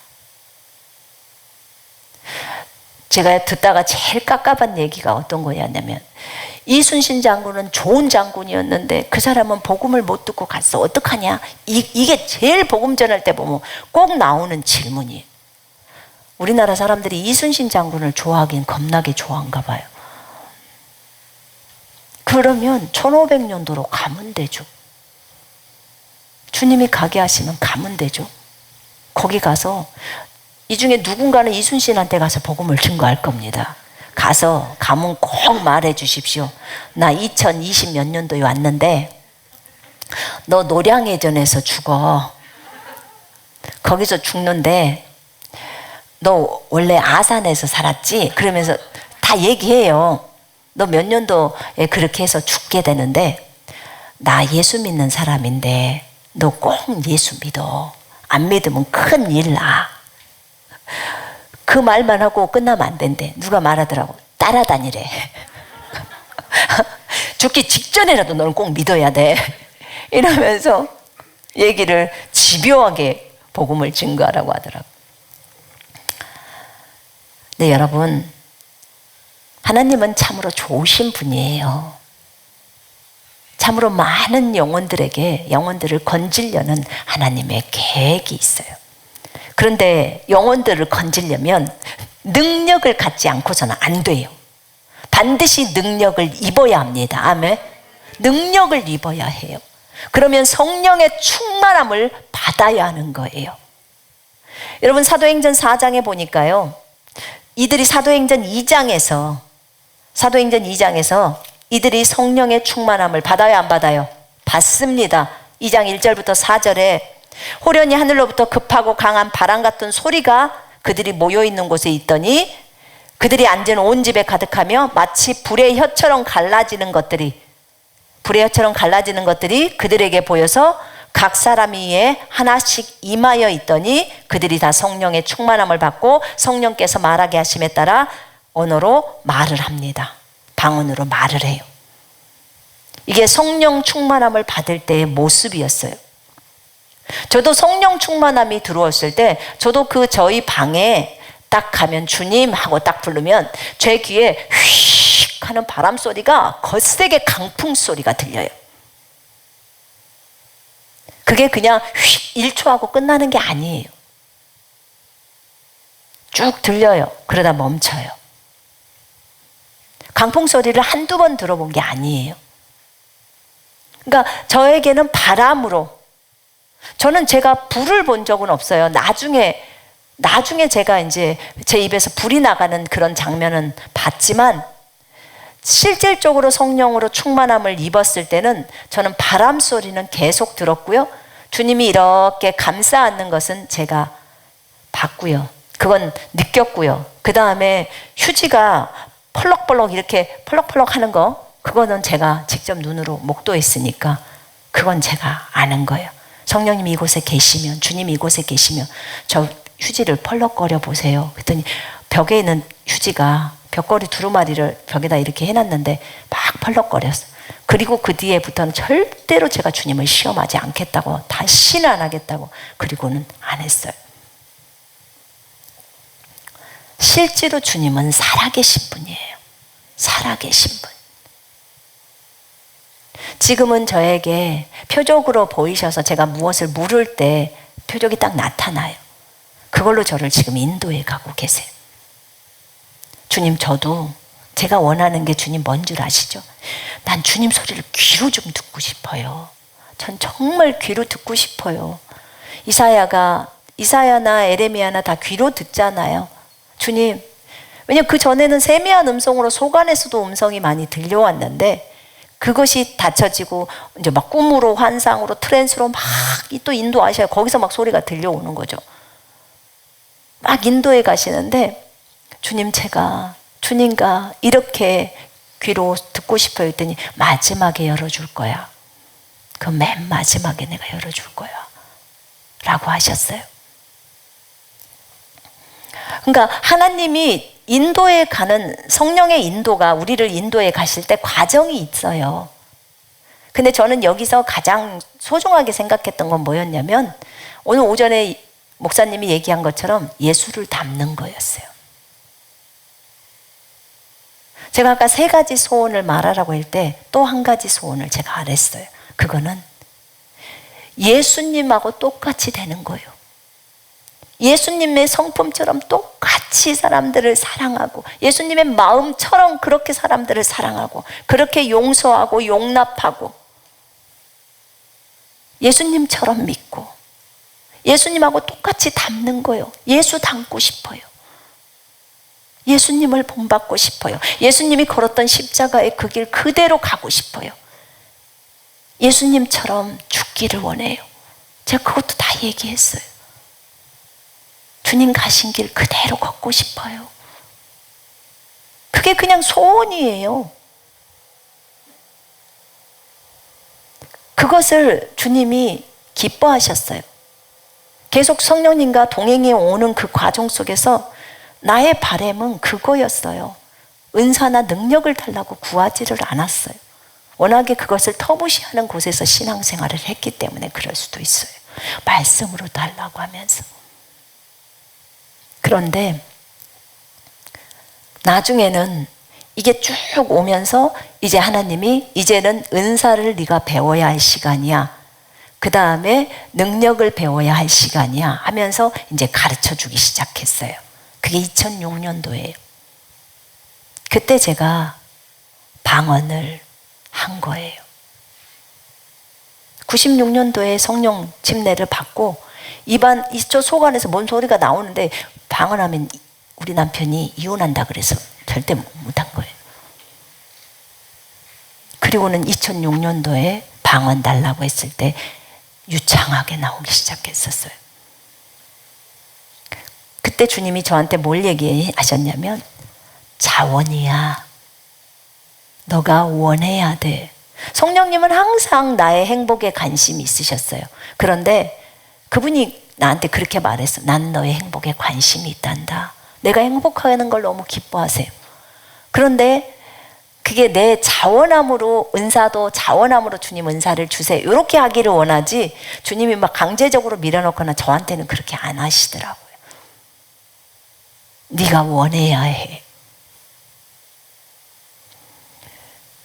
제가 듣다가 제일 깝깝한 얘기가 어떤 거였냐면, 이순신 장군은 좋은 장군이었는데 그 사람은 복음을 못 듣고 갔어. 어떡하냐? 이게 제일 복음 전할 때 보면 꼭 나오는 질문이에요. 우리나라 사람들이 이순신 장군을 좋아하긴 겁나게 좋아한가 봐요. 그러면 1500년도로 가면 되죠. 주님이 가게 하시면 가면 되죠. 거기 가서 이 중에 누군가는 이순신한테 가서 복음을 증거할 겁니다. 가면 꼭 말해 주십시오. 나 2020 몇 년도에 왔는데 너 노량해전에서 죽어. 거기서 죽는데 너 원래 아산에서 살았지? 그러면서 다 얘기해요. 너 몇 년도에 그렇게 해서 죽게 되는데 나 예수 믿는 사람인데 너 꼭 예수 믿어. 안 믿으면 큰일 나. 그 말만 하고 끝나면 안 된대. 누가 말하더라고. 따라다니래. 죽기 직전이라도 너는 꼭 믿어야 돼. 이러면서 얘기를 집요하게 복음을 증거하라고 하더라고. 네, 여러분, 하나님은 참으로 좋으신 분이에요. 참으로 많은 영혼들을 건지려는 하나님의 계획이 있어요. 그런데 영혼들을 건지려면 능력을 갖지 않고서는 안 돼요. 반드시 능력을 입어야 합니다. 아멘. 능력을 입어야 해요. 그러면 성령의 충만함을 받아야 하는 거예요. 여러분, 사도행전 4장에 보니까요, 이들이 사도행전 2장에서 이들이 성령의 충만함을 받아요, 안 받아요? 받습니다. 2장 1절부터 4절에 호련히 하늘로부터 급하고 강한 바람 같은 소리가 그들이 모여있는 곳에 있더니 그들이 앉은 온 집에 가득하며 마치 불의 혀처럼 갈라지는 것들이 그들에게 보여서 각 사람 위에 하나씩 임하여 있더니 그들이 다 성령의 충만함을 받고 성령께서 말하게 하심에 따라 언어로 말을 합니다. 방언으로 말을 해요. 이게 성령 충만함을 받을 때의 모습이었어요. 저도 성령 충만함이 들어왔을 때 저도 저희 방에 딱 가면 주님 하고 딱 부르면 제 귀에 휙 하는 바람 소리가 거세게 강풍 소리가 들려요. 그게 그냥 휙 1초하고 끝나는 게 아니에요. 쭉 들려요. 그러다 멈춰요. 강풍 소리를 한두 번 들어본 게 아니에요. 그러니까 저에게는 바람으로, 저는 제가 불을 본 적은 없어요. 나중에 제가 이제 제 입에서 불이 나가는 그런 장면은 봤지만 실질적으로 성령으로 충만함을 입었을 때는 저는 바람 소리는 계속 들었고요. 주님이 이렇게 감싸 안는 것은 제가 봤고요. 그건 느꼈고요. 그 다음에 휴지가 펄럭펄럭 이렇게 펄럭펄럭 하는 거, 그거는 제가 직접 눈으로 목도했으니까 그건 제가 아는 거예요. 성령님이 이곳에 계시면, 주님이 이곳에 계시면 저 휴지를 펄럭거려 보세요. 그랬더니 벽에 있는 휴지가 벽걸이 두루마리를 벽에다 이렇게 해놨는데 막 펄럭거렸어. 그리고 그 뒤에부터는 절대로 제가 주님을 시험하지 않겠다고, 다시는 안 하겠다고, 그리고는 안 했어요. 실제로 주님은 살아계신 분이에요. 살아계신 분. 지금은 저에게 표적으로 보이셔서 제가 무엇을 물을 때 표적이 딱 나타나요. 그걸로 저를 지금 인도해 가고 계세요. 주님, 저도 제가 원하는 게 주님 뭔 줄 아시죠? 난 주님 소리를 귀로 좀 듣고 싶어요. 전 정말 귀로 듣고 싶어요. 이사야나 에레미야나 다 귀로 듣잖아요. 주님, 왜냐면 그 전에는 세미한 음성으로 속 안에서도 음성이 많이 들려왔는데 그것이 닫혀지고 이제 막 꿈으로, 환상으로, 트랜스로 막 또 인도하셔요. 거기서 막 소리가 들려오는 거죠. 막 인도해 가시는데 주님, 제가 주님과 이렇게 귀로 듣고 싶어요 했더니 마지막에 열어줄 거야. 그 맨 마지막에 내가 열어줄 거야 라고 하셨어요. 그러니까 하나님이 인도에 가는, 성령의 인도가 우리를 인도에 가실 때 과정이 있어요. 근데 저는 여기서 가장 소중하게 생각했던 건 뭐였냐면 오늘 오전에 목사님이 얘기한 것처럼 예수를 닮는 거였어요. 제가 아까 3가지 소원을 말하라고 할 때 또 한 가지 소원을 제가 안 했어요. 그거는 예수님하고 똑같이 되는 거예요. 예수님의 성품처럼 똑같이 사람들을 사랑하고 예수님의 마음처럼 그렇게 사람들을 사랑하고 그렇게 용서하고 용납하고 예수님처럼 믿고 예수님하고 똑같이 닮는 거예요. 예수 닮고 싶어요. 예수님을 본받고 싶어요. 예수님이 걸었던 십자가의 그 길 그대로 가고 싶어요. 예수님처럼 죽기를 원해요. 제가 그것도 다 얘기했어요. 주님 가신 길 그대로 걷고 싶어요. 그게 그냥 소원이에요. 그것을 주님이 기뻐하셨어요. 계속 성령님과 동행해 오는 그 과정 속에서 나의 바람은 그거였어요. 은사나 능력을 달라고 구하지를 않았어요. 워낙에 그것을 터부시하는 곳에서 신앙생활을 했기 때문에 그럴 수도 있어요. 말씀으로 달라고 하면서. 그런데 나중에는 이게 쭉 오면서 이제 하나님이 이제는 은사를 네가 배워야 할 시간이야. 그 다음에 능력을 배워야 할 시간이야 하면서 이제 가르쳐 주기 시작했어요. 그게 2006년도예요. 그때 제가 방언을 한 거예요. 96년도에 성령 침례를 받고 이쪽 속 안에서 뭔 소리가 나오는데 방언하면 우리 남편이 이혼한다 그래서 절대 못한 거예요. 그리고는 2006년도에 방언 달라고 했을 때 유창하게 나오기 시작했었어요. 그때 주님이 저한테 뭘 얘기하셨냐면 자원이야. 너가 원해야 돼. 성령님은 항상 나의 행복에 관심이 있으셨어요. 그런데 그분이 나한테 그렇게 말했어. 난 너의 행복에 관심이 있단다. 내가 행복하는 걸 너무 기뻐하세요. 그런데 그게 내 자원함으로 은사도 자원함으로 주님 은사를 주세요. 이렇게 하기를 원하지 주님이 막 강제적으로 밀어넣거나 저한테는 그렇게 안 하시더라고요. 네가 원해야 해.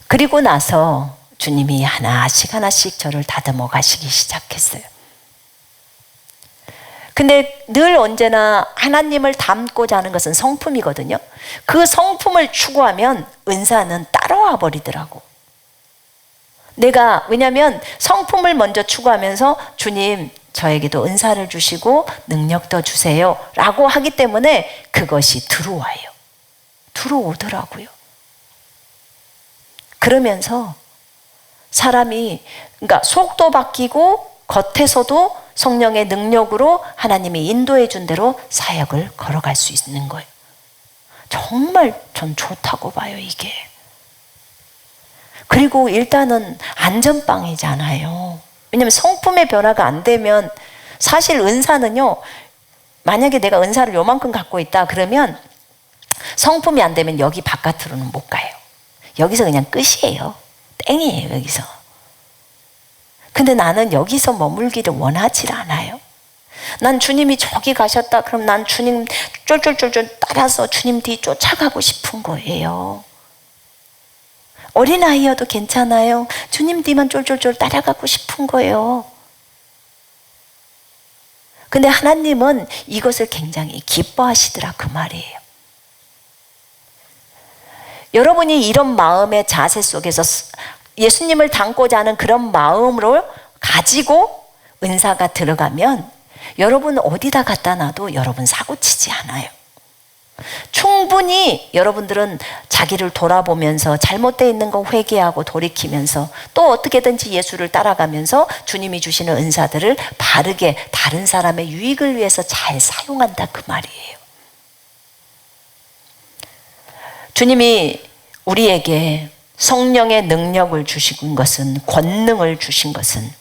그리고 나서 주님이 하나씩 하나씩 저를 다듬어 가시기 시작했어요. 근데 늘 언제나 하나님을 닮고자 하는 것은 성품이거든요. 그 성품을 추구하면 은사는 따라와 버리더라고. 왜냐하면 성품을 먼저 추구하면서 주님 저에게도 은사를 주시고 능력도 주세요 라고 하기 때문에 그것이 들어와요. 들어오더라고요. 그러면서 사람이 그러니까 속도 바뀌고 겉에서도 성령의 능력으로 하나님이 인도해 준 대로 사역을 걸어갈 수 있는 거예요. 정말 전 좋다고 봐요, 이게. 그리고 일단은 안전빵이잖아요. 왜냐하면 성품의 변화가 안 되면 사실 은사는요, 만약에 내가 은사를 요만큼 갖고 있다 그러면 성품이 안 되면 여기 바깥으로는 못 가요. 여기서 그냥 끝이에요. 땡이에요, 여기서. 근데 나는 여기서 머물기를 원하지 않아요. 난 주님이 저기 가셨다 그럼 난 주님 쫄쫄쫄쫄 따라서 주님 뒤 쫓아가고 싶은 거예요. 어린아이여도 괜찮아요. 주님 뒤만 쫄쫄쫄 따라가고 싶은 거예요. 근데 하나님은 이것을 굉장히 기뻐하시더라 그 말이에요. 여러분이 이런 마음의 자세 속에서 예수님을 닮고자 하는 그런 마음으로 가지고 은사가 들어가면 여러분 어디다 갖다 놔도 여러분 사고치지 않아요. 충분히 여러분들은 자기를 돌아보면서 잘못되어 있는 거 회개하고 돌이키면서 또 어떻게든지 예수를 따라가면서 주님이 주시는 은사들을 바르게 다른 사람의 유익을 위해서 잘 사용한다 그 말이에요. 주님이 우리에게 성령의 능력을 주신 것은, 권능을 주신 것은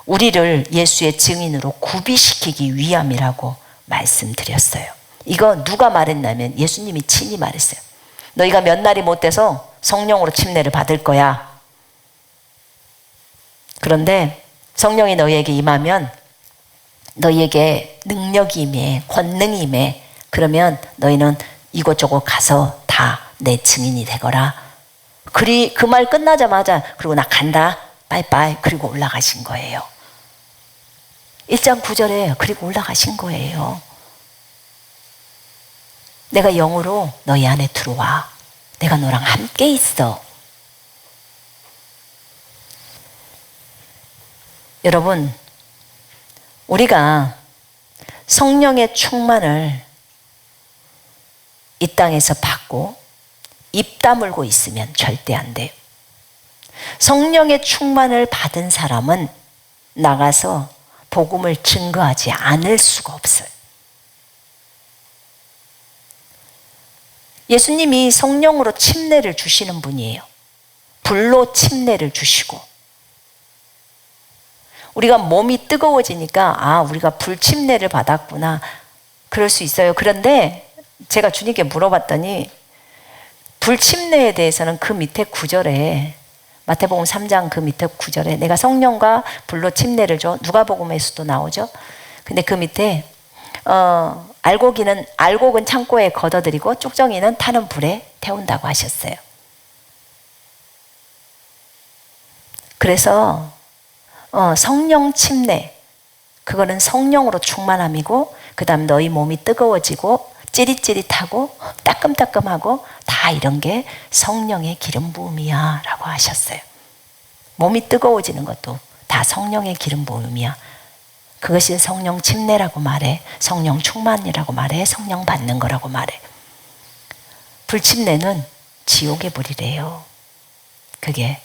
우리를 예수의 증인으로 구비시키기 위함이라고 말씀드렸어요. 이거 누가 말했냐면 예수님이 친히 말했어요. 너희가 몇 날이 못 돼서 성령으로 침례를 받을 거야. 그런데 성령이 너희에게 임하면 너희에게 능력이 임해, 권능이 임해. 그러면 너희는 이곳저곳 가서 다 내 증인이 되거라. 그 말 끝나자마자 그리고 나 간다. 빠이빠이. 그리고 올라가신 거예요. 1장 9절에 그리고 올라가신 거예요. 내가 영으로 너희 안에 들어와. 내가 너랑 함께 있어. 여러분, 우리가 성령의 충만을 이 땅에서 받고 입 다물고 있으면 절대 안 돼요. 성령의 충만을 받은 사람은 나가서 복음을 증거하지 않을 수가 없어요. 예수님이 성령으로 침례를 주시는 분이에요. 불로 침례를 주시고, 우리가 몸이 뜨거워지니까 우리가 불 침례를 받았구나 그럴 수 있어요. 그런데 제가 주님께 물어봤더니 불 침례에 대해서는 그 밑에 9절에 마태복음 3장 그 밑에 9절에 내가 성령과 불로 침례를 줘. 누가복음에서도 나오죠. 근데 그 밑에 알곡은 창고에 걷어들이고 쪽정이는 타는 불에 태운다고 하셨어요. 그래서 성령 침례, 그거는 성령으로 충만함이고, 그 다음 너희 몸이 뜨거워지고 찌릿찌릿하고 따끔따끔하고 다 이런 게 성령의 기름 부음이야 라고 하셨어요. 몸이 뜨거워지는 것도 다 성령의 기름 부음이야. 그것이 성령 침례라고 말해. 성령 충만이라고 말해. 성령 받는 거라고 말해. 불침례는 지옥의 불이래요. 그게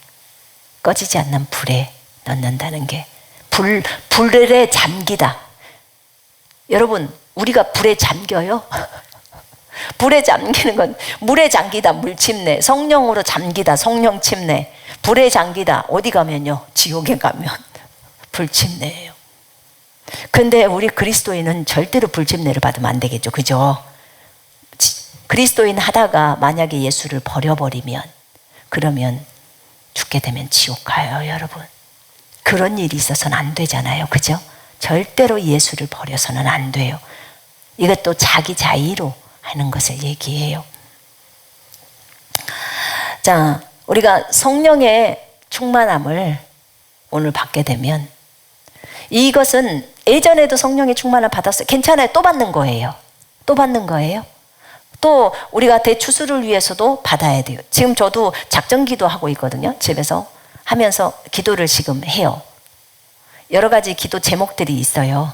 꺼지지 않는 불에 넣는다는 게 불에 잠기다. 여러분, 우리가 불에 잠겨요? 불에 잠기는 건 물에 잠기다, 물침례. 성령으로 잠기다, 성령 침례. 불에 잠기다, 어디 가면요? 지옥에 가면 불침례예요. 근데 우리 그리스도인은 절대로 불침례를 받으면 안 되겠죠. 그죠? 그리스도인 하다가 만약에 예수를 버려버리면, 그러면 죽게 되면 지옥 가요, 여러분. 그런 일이 있어서는 안 되잖아요. 그죠? 절대로 예수를 버려서는 안 돼요. 이것도 자기 자의로 하는 것을 얘기해요. 자, 우리가 성령의 충만함을 오늘 받게 되면, 이것은 예전에도 성령의 충만을 받았어요. 괜찮아요. 또 받는 거예요. 또 받는 거예요. 또 우리가 대추수를 위해서도 받아야 돼요. 지금 저도 작전 기도하고 있거든요. 집에서 하면서 기도를 지금 해요. 여러 가지 기도 제목들이 있어요.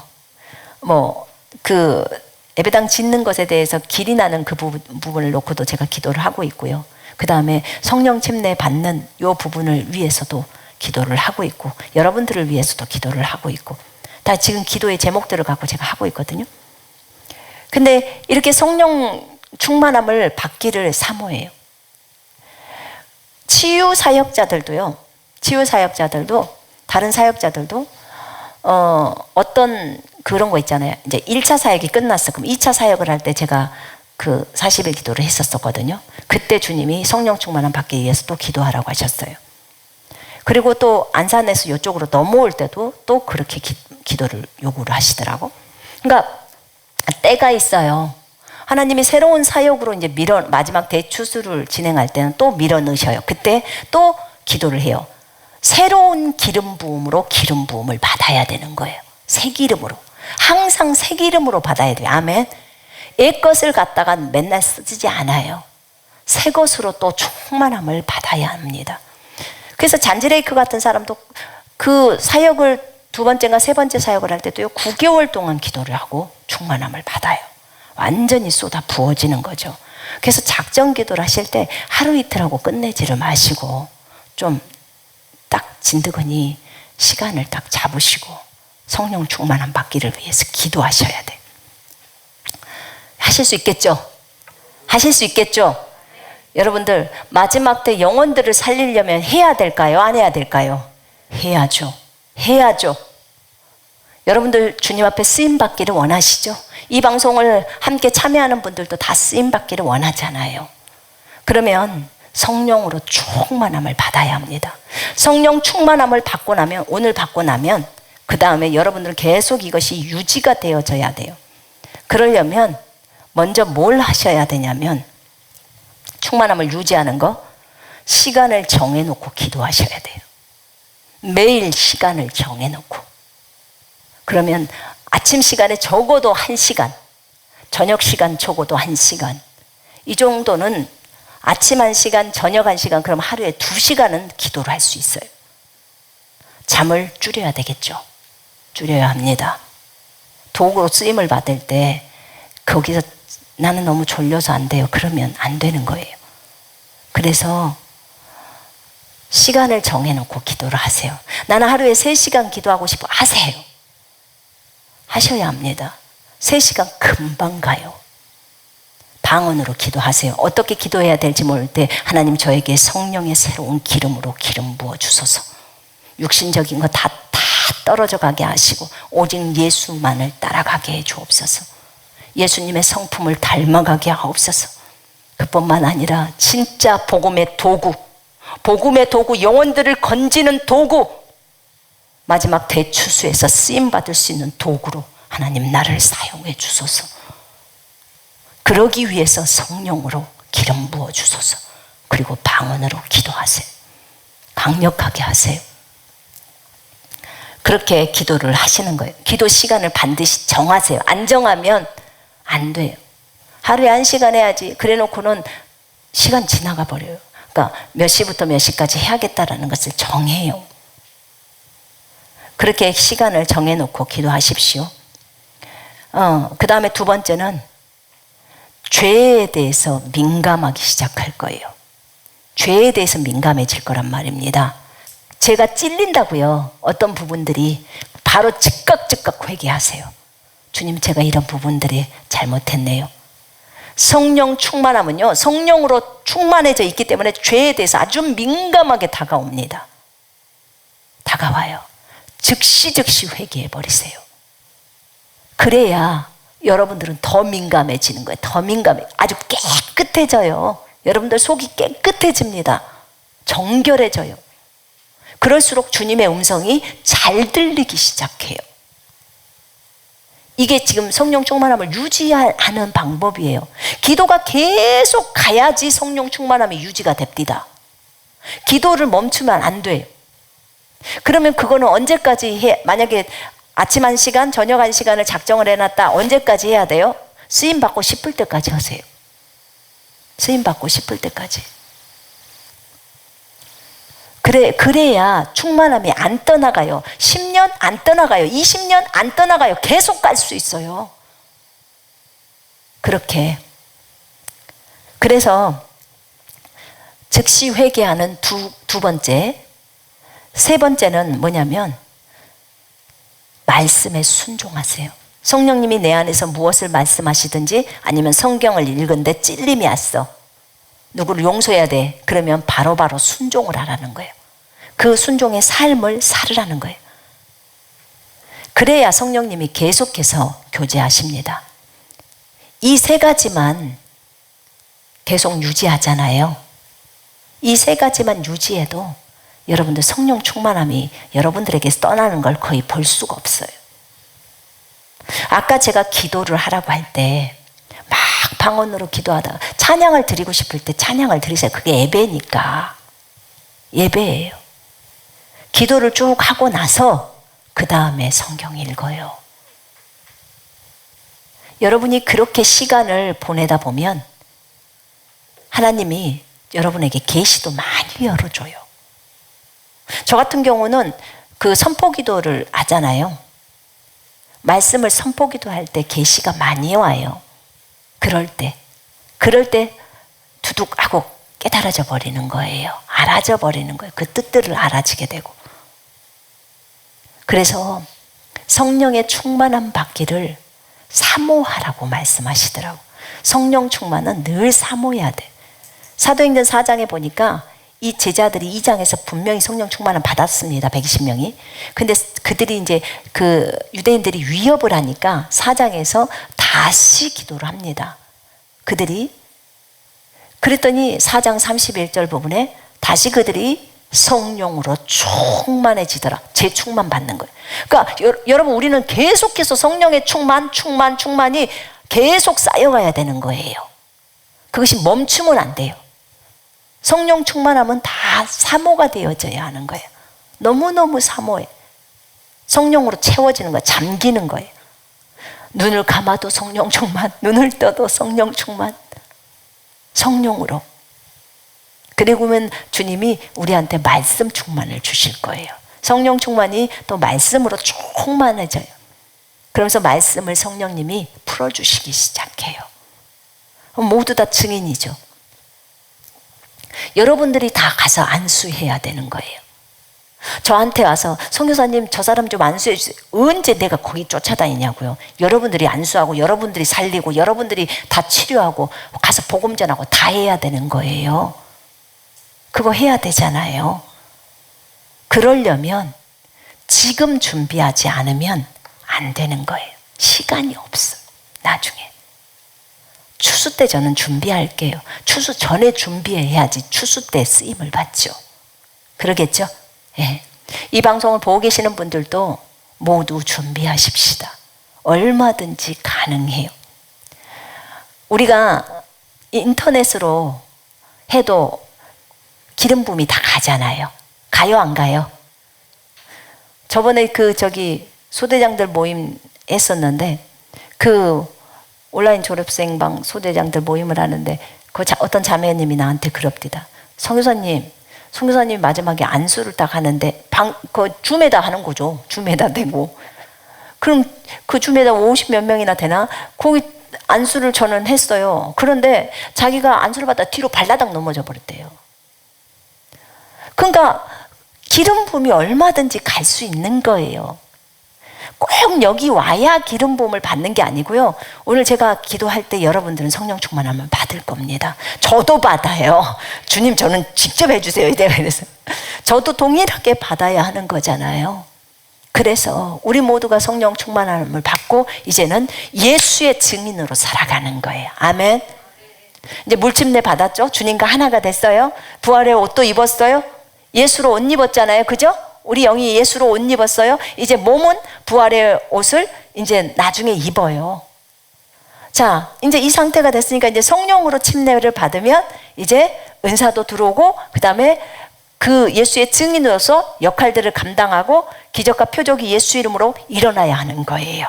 예배당 짓는 것에 대해서 길이 나는 그 부분을 놓고도 제가 기도를 하고 있고요. 그 다음에 성령 침례 받는 이 부분을 위해서도 기도를 하고 있고, 여러분들을 위해서도 기도를 하고 있고, 다 지금 기도의 제목들을 갖고 제가 하고 있거든요. 근데 이렇게 성령 충만함을 받기를 사모해요. 치유 사역자들도 다른 사역자들도 어떤 그런 거 있잖아요. 이제 1차 사역이 끝났어. 그럼 2차 사역을 할 때 제가 그 40일 기도를 했었거든요. 그때 주님이 성령 충만함 받기 위해서 또 기도하라고 하셨어요. 그리고 또 안산에서 이쪽으로 넘어올 때도 또 그렇게 기도를 요구를 하시더라고. 그러니까 때가 있어요. 하나님이 새로운 사역으로 이제 마지막 대추수를 진행할 때는 또 밀어 넣으셔요. 그때 또 기도를 해요. 새로운 기름 부음으로 기름 부음을 받아야 되는 거예요. 새 기름으로. 항상 새 기름으로 받아야 돼요. 아멘. 옛 것을 갖다가 맨날 쓰지 않아요. 새 것으로 또 충만함을 받아야 합니다. 그래서 잔지레이크 같은 사람도 그 사역을 두 번째인가 세 번째 사역을 할 때도요, 9개월 동안 기도를 하고 충만함을 받아요. 완전히 쏟아 부어지는 거죠. 그래서 작전 기도를 하실 때 하루 이틀 하고 끝내지를 마시고 좀 딱 진드거니 시간을 딱 잡으시고 성령 충만함 받기를 위해서 기도하셔야 돼. 하실 수 있겠죠? 하실 수 있겠죠? 여러분들, 마지막 때 영혼들을 살리려면 해야 될까요? 안 해야 될까요? 해야죠. 해야죠. 여러분들 주님 앞에 쓰임 받기를 원하시죠? 이 방송을 함께 참여하는 분들도 다 쓰임 받기를 원하잖아요. 그러면 성령으로 충만함을 받아야 합니다. 성령 충만함을 받고 나면, 오늘 받고 나면 그 다음에 여러분들은 계속 이것이 유지가 되어져야 돼요. 그러려면 먼저 뭘 하셔야 되냐면 충만함을 유지하는 거, 시간을 정해놓고 기도하셔야 돼요. 매일 시간을 정해놓고. 그러면 아침 시간에 적어도 1시간, 저녁 시간 적어도 1시간, 이 정도는 아침 1시간, 저녁 1시간, 그럼 하루에 2시간은 기도를 할 수 있어요. 잠을 줄여야 되겠죠. 줄여야 합니다. 도구로 쓰임을 받을 때 거기서 나는 너무 졸려서 안 돼요. 그러면 안 되는 거예요. 그래서 시간을 정해놓고 기도를 하세요. 나는 하루에 3시간 기도하고 싶어. 하세요. 하셔야 합니다. 3시간 금방 가요. 방언으로 기도하세요. 어떻게 기도해야 될지 모를 때 하나님 저에게 성령의 새로운 기름으로 기름 부어 주소서. 육신적인 거 다 떨어져 가게 하시고 오직 예수만을 따라가게 해 주옵소서. 예수님의 성품을 닮아가게 하옵소서. 그뿐만 아니라 진짜 복음의 도구, 복음의 도구, 영혼들을 건지는 도구, 마지막 대추수에서 쓰임받을 수 있는 도구로 하나님 나를 사용해 주소서. 그러기 위해서 성령으로 기름 부어 주소서. 그리고 방언으로 기도하세요. 강력하게 하세요. 그렇게 기도를 하시는 거예요. 기도 시간을 반드시 정하세요. 안 정하면 안 돼요. 하루에 1시간 해야지 그래 놓고는 시간 지나가 버려요. 그러니까 몇 시부터 몇 시까지 해야겠다라는 것을 정해요. 그렇게 시간을 정해놓고 기도하십시오. 그 다음에 2번째는 죄에 대해서 민감하기 시작할 거예요. 죄에 대해서 민감해질 거란 말입니다. 죄가 찔린다고요. 어떤 부분들이 바로 즉각 회개하세요. 주님, 제가 이런 부분들이 잘못했네요. 성령 충만하면요, 성령으로 충만해져 있기 때문에 죄에 대해서 아주 민감하게 다가옵니다. 다가와요. 즉시 회개해 버리세요. 그래야 여러분들은 더 민감해지는 거예요. 더 민감해. 아주 깨끗해져요. 여러분들 속이 깨끗해집니다. 정결해져요. 그럴수록 주님의 음성이 잘 들리기 시작해요. 이게 지금 성령 충만함을 유지하는 방법이에요. 기도가 계속 가야지 성령 충만함이 유지가 됩니다. 기도를 멈추면 안 돼요. 그러면 그거는 언제까지 해? 만약에 아침 1시간, 저녁 1시간을 작정을 해놨다. 언제까지 해야 돼요? 쓰임받고 싶을 때까지 하세요. 쓰임받고 싶을 때까지. 그래야 충만함이 안 떠나가요. 10년 안 떠나가요. 20년 안 떠나가요. 계속 갈 수 있어요. 그렇게. 그래서 즉시 회개하는 두 번째. 3번째는 뭐냐면 말씀에 순종하세요. 성령님이 내 안에서 무엇을 말씀하시든지 아니면 성경을 읽은데 찔림이 왔어. 누구를 용서해야 돼. 그러면 바로바로 순종을 하라는 거예요. 그 순종의 삶을 살으라는 거예요. 그래야 성령님이 계속해서 교제하십니다. 이 3가지만 계속 유지하잖아요. 이 3가지만 유지해도 여러분들 성령 충만함이 여러분들에게서 떠나는 걸 거의 볼 수가 없어요. 아까 제가 기도를 하라고 할 때 막 방언으로 기도하다가 찬양을 드리고 싶을 때 찬양을 드리세요. 그게 예배니까. 예배예요. 기도를 쭉 하고 나서 그 다음에 성경 읽어요. 여러분이 그렇게 시간을 보내다 보면 하나님이 여러분에게 계시도 많이 열어줘요. 저 같은 경우는 그 선포기도를 하잖아요. 말씀을 선포기도할 때 계시가 많이 와요. 그럴 때 두둑하고 깨달아져 버리는 거예요. 알아져 버리는 거예요. 그 뜻들을 알아지게 되고. 그래서 성령의 충만함 받기를 사모하라고 말씀하시더라고. 성령 충만은 늘 사모해야 돼. 사도행전 4장에 보니까 이 제자들이 2장에서 분명히 성령 충만을 받았습니다. 120명이. 근데 그들이 이제 그 유대인들이 위협을 하니까 4장에서 다시 기도를 합니다. 그들이. 그랬더니 4장 31절 부분에 다시 그들이 성령으로 충만해지더라. 재충만 받는 거예요. 그러니까 여러분, 우리는 계속해서 성령의 충만이 계속 쌓여가야 되는 거예요. 그것이 멈추면 안 돼요. 성령 충만하면 다 사모가 되어져야 하는 거예요. 너무너무 사모해. 성령으로 채워지는 거예요. 잠기는 거예요. 눈을 감아도 성령 충만, 눈을 떠도 성령 충만. 성령으로. 그리고면 주님이 우리한테 말씀 충만을 주실 거예요. 성령 충만이 또 말씀으로 충만해져요. 그러면서 말씀을 성령님이 풀어주시기 시작해요. 모두 다 증인이죠. 여러분들이 다 가서 안수해야 되는 거예요. 저한테 와서 선교사님 저 사람 좀 안수해 주세요. 언제 내가 거기 쫓아다니냐고요. 여러분들이 안수하고 여러분들이 살리고 여러분들이 다 치료하고 가서 복음 전하고 다 해야 되는 거예요. 그거 해야 되잖아요. 그러려면 지금 준비하지 않으면 안 되는 거예요. 시간이 없어요. 나중에. 추수 때 저는 준비할게요. 추수 전에 준비해야지 추수 때 쓰임을 받죠. 그러겠죠? 예. 이 방송을 보고 계시는 분들도 모두 준비하십시다. 얼마든지 가능해요. 우리가 인터넷으로 해도 기름 부음이 다 가잖아요. 가요, 안 가요? 저번에 소대장들 모임 했었는데 온라인 졸업생방 소대장들 모임을 하는데 어떤 자매님이 나한테 그럽디다. 선교사님 마지막에 안수를 딱 하는데 줌에다 하는 거죠. 줌에다 대고. 그럼 그 줌에다 50몇 명이나 되나? 거기 안수를 저는 했어요. 그런데 자기가 안수를 받다 뒤로 발라당 넘어져 버렸대요. 그러니까 기름 부음이 얼마든지 갈 수 있는 거예요. 꼭 여기 와야 기름 부음을 받는 게 아니고요. 오늘 제가 기도할 때 여러분들은 성령 충만하면 받을 겁니다. 저도 받아요. 주님 저는 직접 해주세요. 그래서 저도 동일하게 받아야 하는 거잖아요. 그래서 우리 모두가 성령 충만함을 받고 이제는 예수의 증인으로 살아가는 거예요. 아멘. 이제 물침내 받았죠? 주님과 하나가 됐어요. 부활의 옷도 입었어요. 예수로 옷 입었잖아요. 그죠? 우리 영이 예수로 옷 입었어요. 이제 몸은 부활의 옷을 이제 나중에 입어요. 자, 이제 이 상태가 됐으니까 이제 성령으로 침례를 받으면 이제 은사도 들어오고 그 다음에 그 예수의 증인으로서 역할들을 감당하고 기적과 표적이 예수 이름으로 일어나야 하는 거예요.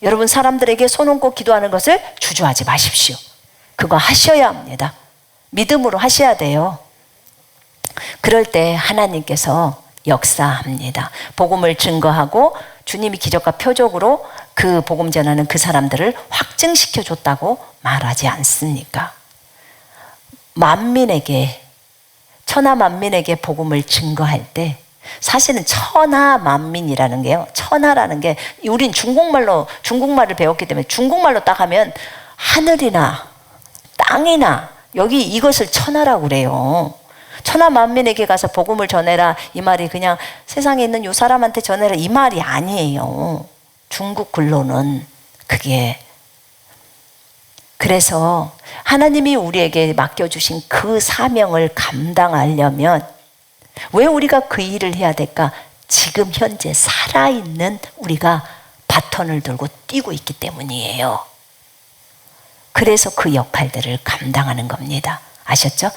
여러분 사람들에게 손 얹고 기도하는 것을 주저하지 마십시오. 그거 하셔야 합니다. 믿음으로 하셔야 돼요. 그럴 때 하나님께서 역사합니다. 복음을 증거하고 주님이 기적과 표적으로 그 복음 전하는 그 사람들을 확증시켜 줬다고 말하지 않습니까? 천하 만민에게 복음을 증거할 때 사실은 천하 만민이라는 게요. 천하라는 게 우린 중국말을 배웠기 때문에 중국말로 딱 하면 하늘이나 땅이나 여기 이것을 천하라고 그래요. 천하 만민에게 가서 복음을 전해라 이 말이 그냥 세상에 있는 요 사람한테 전해라 이 말이 아니에요. 중국 글로는 그게. 그래서 하나님이 우리에게 맡겨주신 그 사명을 감당하려면 왜 우리가 그 일을 해야 될까? 지금 현재 살아있는 우리가 바톤을 들고 뛰고 있기 때문이에요. 그래서 그 역할들을 감당하는 겁니다. 아셨죠?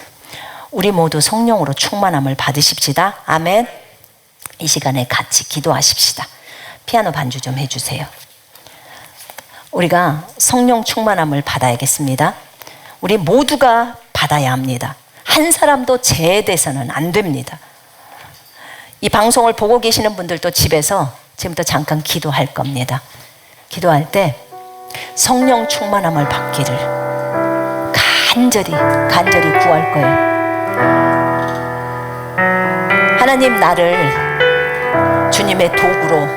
우리 모두 성령으로 충만함을 받으십시다. 아멘. 이 시간에 같이 기도하십시다. 피아노 반주 좀 해주세요. 우리가 성령 충만함을 받아야겠습니다. 우리 모두가 받아야 합니다. 한 사람도 제외돼서는 안 됩니다. 이 방송을 보고 계시는 분들도 집에서 지금부터 잠깐 기도할 겁니다. 기도할 때 성령 충만함을 받기를 간절히 구할 거예요. 하나님 나를 주님의 도구로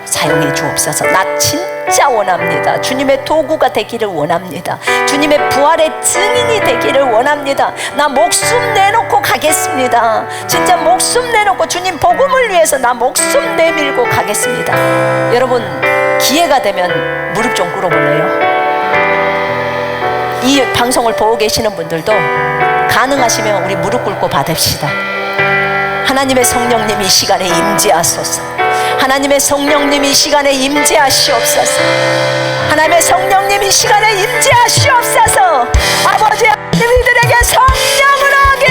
사용해 주옵소서. 나 진짜 원합니다. 주님의 도구가 되기를 원합니다. 주님의 부활의 증인이 되기를 원합니다. 나 목숨 내놓고 가겠습니다. 진짜 목숨 내놓고 주님 복음을 위해서 나 목숨 내밀고 가겠습니다. 여러분 기회가 되면 무릎 좀 꿇어볼래요? 이 방송을 보고 계시는 분들도 가능하시면 우리 무릎 꿇고 받읍시다. 하나님의 성령님이 이 시간에 임재하소서. 하나님의 성령님이 이 시간에 임재하시옵소서. 하나님의 성령님이 이 시간에 임재하시옵소서. 아버지 하나님 이들에게 성령을 하게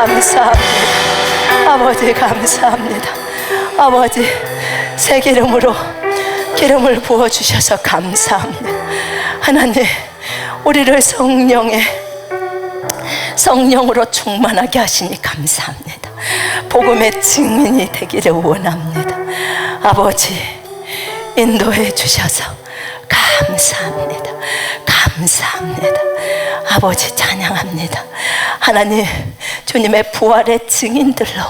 감사합니다. 아버지 감사합니다. 아버지 새 기름으로 기름을 부어주셔서 감사합니다. 하나님, 우리를 성령으로 충만하게 하시니 감사합니다. 복음의 증인이 되기를 원합니다. 아버지, 인도해 주셔서 감사합니다. 감사합니다. 아버지 찬양합니다. 하나님, 주님의 부활의 증인들로,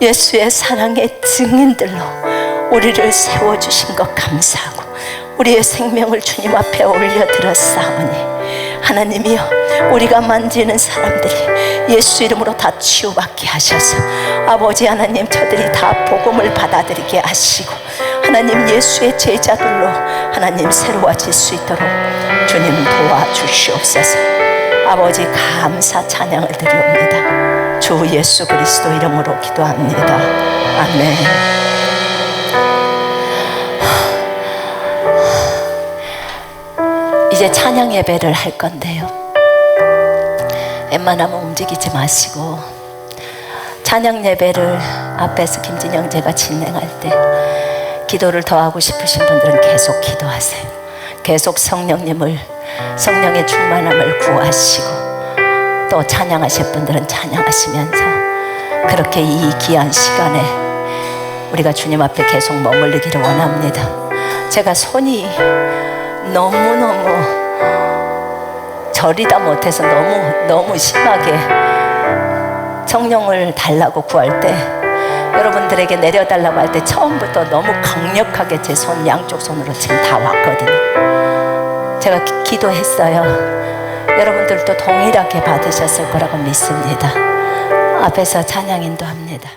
예수의 사랑의 증인들로 우리를 세워주신 것 감사하고 우리의 생명을 주님 앞에 올려드렸사오니 하나님이여, 우리가 만지는 사람들이 예수 이름으로 다 치유받게 하셔서 아버지 하나님, 저들이 다 복음을 받아들이게 하시고 하나님, 예수의 제자들로 하나님 새로워질 수 있도록 주님 도와주시옵소서. 아버지 감사 찬양을 드리옵니다. 주 예수 그리스도 이름으로 기도합니다. 아멘. 이제 찬양 예배를 할 건데요, 웬만하면 움직이지 마시고 찬양 예배를 앞에서 김진영 제가 진행할 때 기도를 더 하고 싶으신 분들은 계속 기도하세요. 계속 성령의 충만함을 구하시고 또 찬양하실 분들은 찬양하시면서 그렇게 이 귀한 시간에 우리가 주님 앞에 계속 머물르기를 원합니다. 제가 손이 너무너무 저리다 못해서 너무 심하게 성령을 달라고 구할 때, 여러분들에게 내려달라고 할 때 처음부터 너무 강력하게 제 손 양쪽 손으로 지금 다 왔거든요. 제가 기도했어요. 여러분들도 동일하게 받으셨을 거라고 믿습니다. 앞에서 찬양 인도합니다.